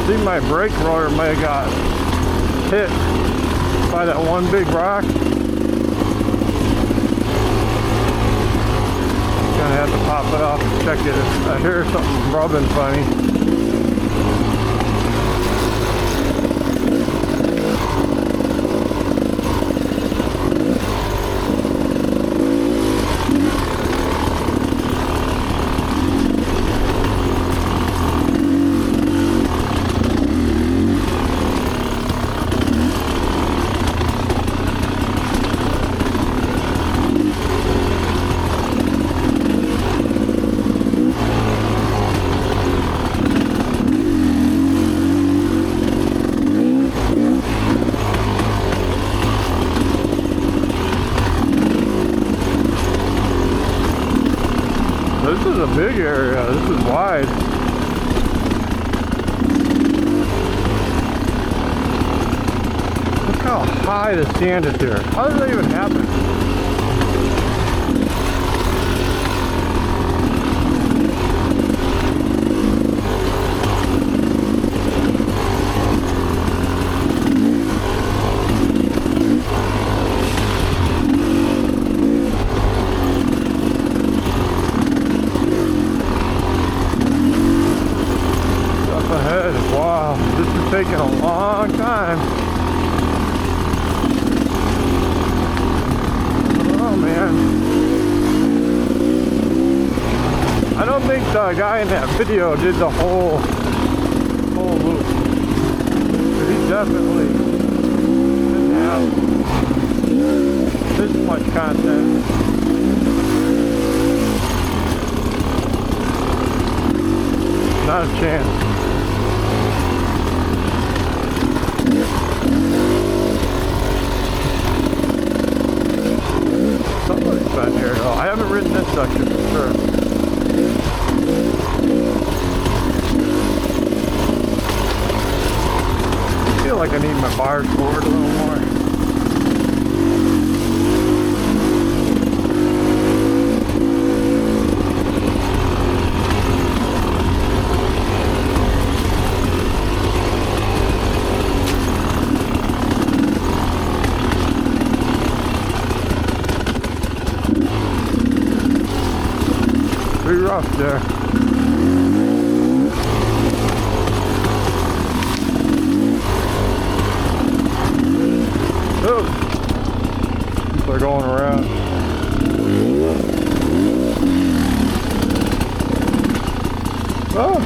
See, my brake rotor may have got hit by that one big rock. Gonna have to pop it off and check it. I hear something rubbing funny. This is a big area. This is wide. Look how high the sand is here. How does that even happen? Wow, this is taking a long time. Oh man. I don't think the guy in that video did the whole loop. He definitely didn't have this much content. Not a chance. Somebody's been here though. I haven't ridden this section for sure. I feel like I need my bars forward a little more. Pretty rough there. Oh, people are going around. Oh.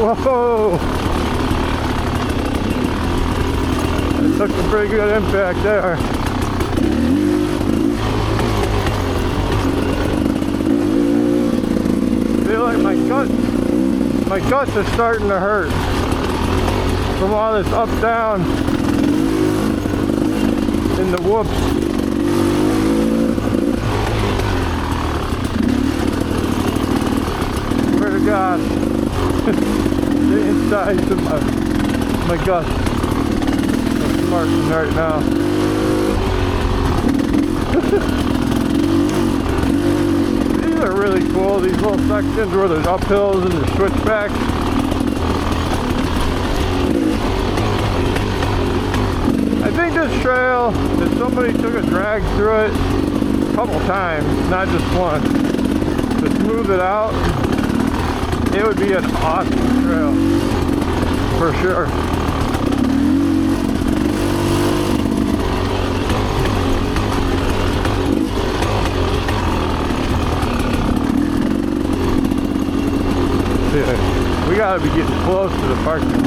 Whoa! I took a pretty good impact there. I feel like my guts are starting to hurt from all this up down in the whoops. Swear to God, the insides of my guts are smarting right now. These are really cool, these little sections where there's uphills and there's switchbacks. I think this trail, if somebody took a drag through it a couple times, not just once, to smooth it out, it would be an awesome trail, for sure. Yeah, we gotta be getting close to the parking lot.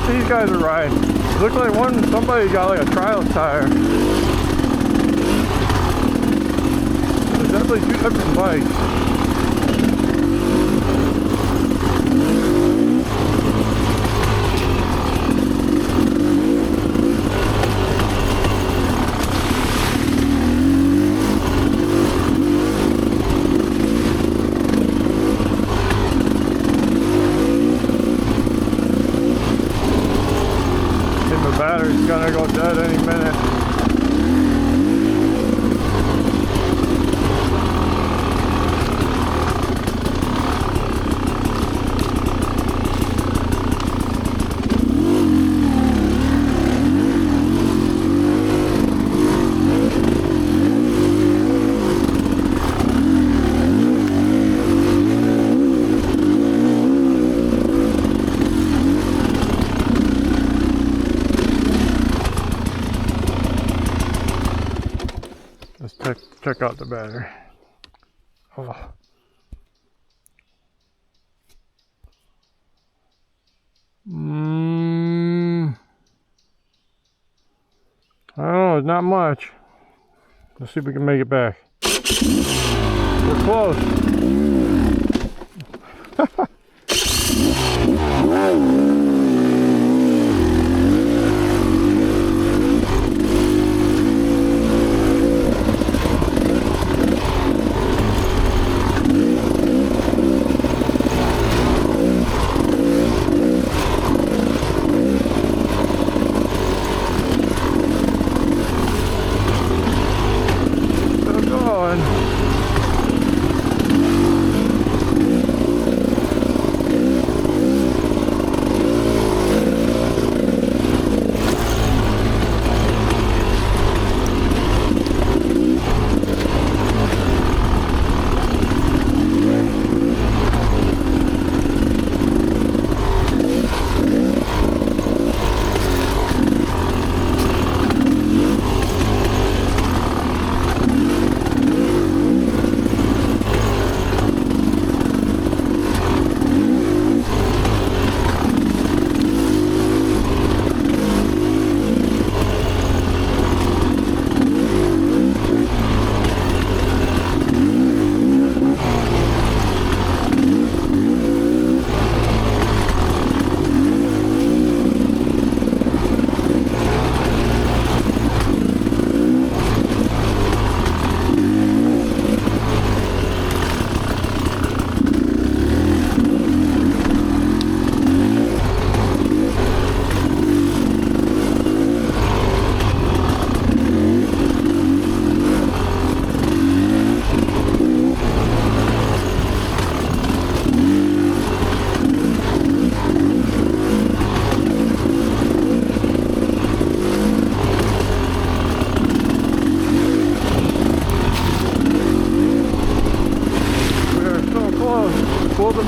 These guys are riding. It looks like somebody got like a trial tire. There's definitely two different bikes. Battery's gonna go dead any minute. Check out the battery. Oh. I don't know, it's not much. Let's see if we can make it back. We're close.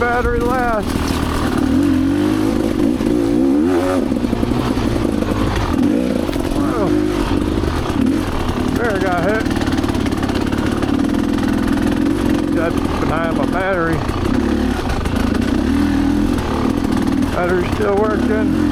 battery last? Whoa. There, I got hit. That's behind my battery. Battery's still working.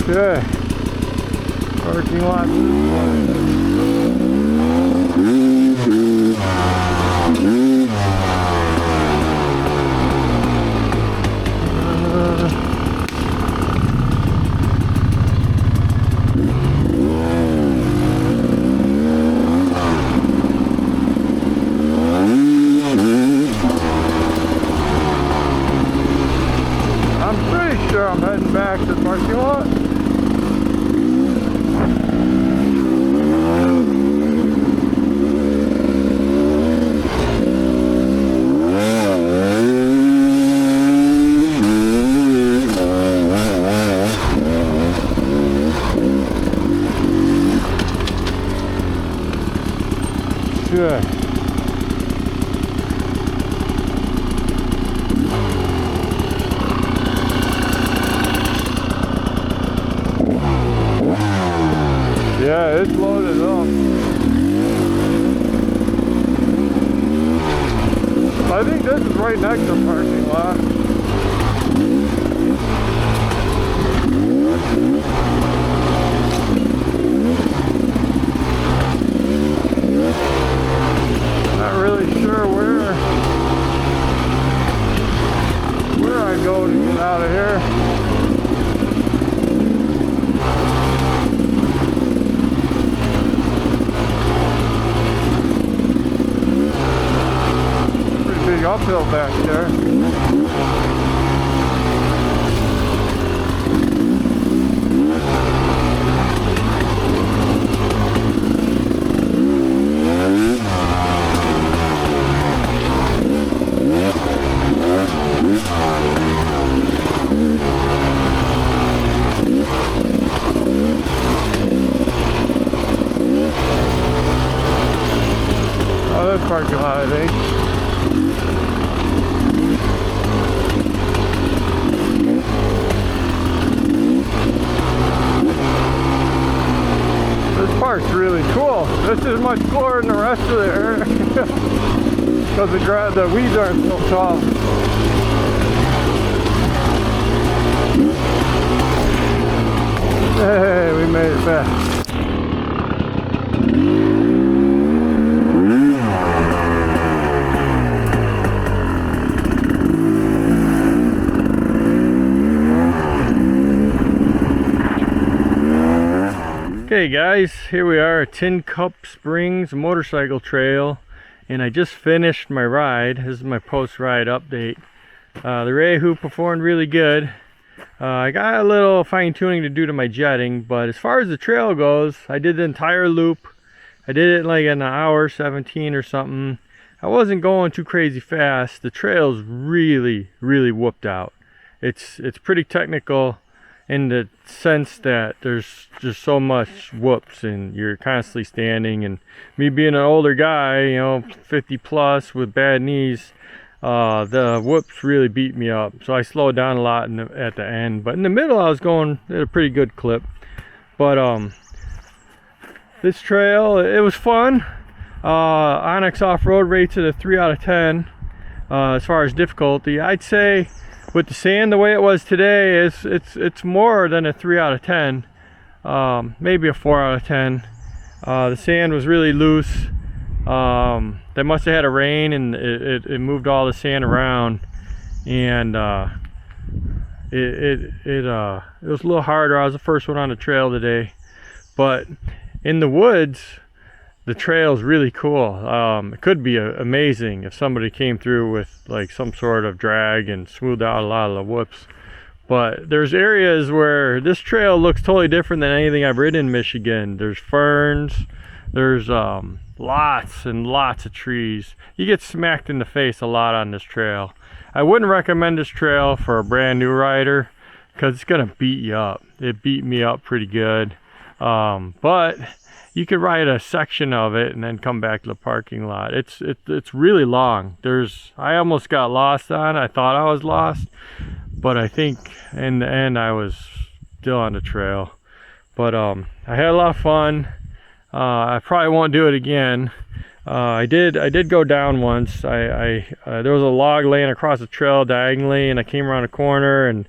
Okay, parking lot. I'm pretty sure I'm heading back to the parking lot. Good. Yeah, it's loaded up. I think this is right next to the parking lot. Not really sure where I go to get out of here. Pretty big uphill back there. Oh, that's parking lot, I think. This park's really cool. This is much cooler than the rest of the area because the weeds aren't so tall. Hey, we made it back. Okay guys, here we are at Tin Cup Springs motorcycle trail, and I just finished my ride. This is my post-ride update. The Rieju performed really good. I got a little fine-tuning to do to my jetting, but as far as the trail goes, I did the entire loop. I did it like in an hour 17 or something. I wasn't going too crazy fast. The trail's really whooped out. It's pretty technical in the sense that there's just so much whoops and you're constantly standing, and me being an older guy, you know, 50 plus with bad knees, the whoops really beat me up, so I slowed down a lot at the end. But in the middle I was going at a pretty good clip. But this trail, it was fun. Onyx off-road rates it a 3 out of 10 as far as difficulty. I'd say with the sand the way it was today, it's more than a 3 out of 10, maybe a 4 out of 10. The sand was really loose. They must have had a rain and it moved all the sand around, and it was a little harder. I was the first one on the trail today, but in the woods the trail's really cool. It could be amazing if somebody came through with like some sort of drag and smoothed out a lot of the whoops. But there's areas where this trail looks totally different than anything I've ridden in Michigan. There's ferns, there's lots and lots of trees. You get smacked in the face a lot on this trail. I wouldn't recommend this trail for a brand new rider because it's gonna beat you up. It beat me up pretty good. But you could ride a section of it and then come back to the parking lot. It's really long. I almost got lost on it. I thought I was lost, but I think in the end I was still on the trail. But I had a lot of fun. I probably won't do it again. I did go down once. There was a log laying across the trail diagonally, and I came around a corner and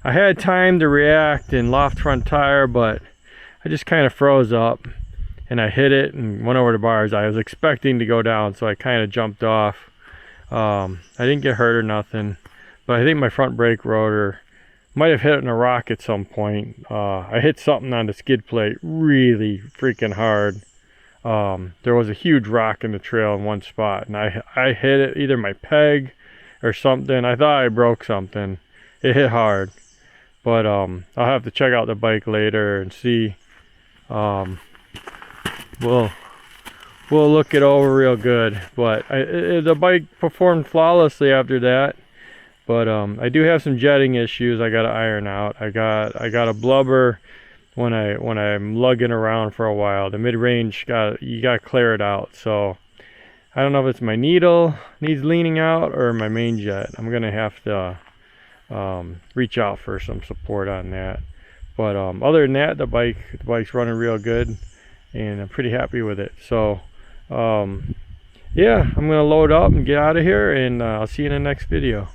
I had time to react and loft front tire, but I just kind of froze up and I hit it and went over the bars. I was expecting to go down, so I kind of jumped off. I didn't get hurt or nothing, but I think my front brake rotor might have hit in a rock at some point. I hit something on the skid plate really freaking hard. There was a huge rock in the trail in one spot, and I hit it, either my peg or something. I thought I broke something. It hit hard, but I'll have to check out the bike later and see. We'll look it over real good, but the bike performed flawlessly after that. But I do have some jetting issues I got to iron out. I got a blubber when I'm lugging around for a while. The mid-range you got to clear it out. So I don't know if it's my needle needs leaning out or my main jet. I'm gonna have to reach out for some support on that. But other than that, the bike's running real good, and I'm pretty happy with it. So yeah, I'm gonna load up and get out of here, and I'll see you in the next video.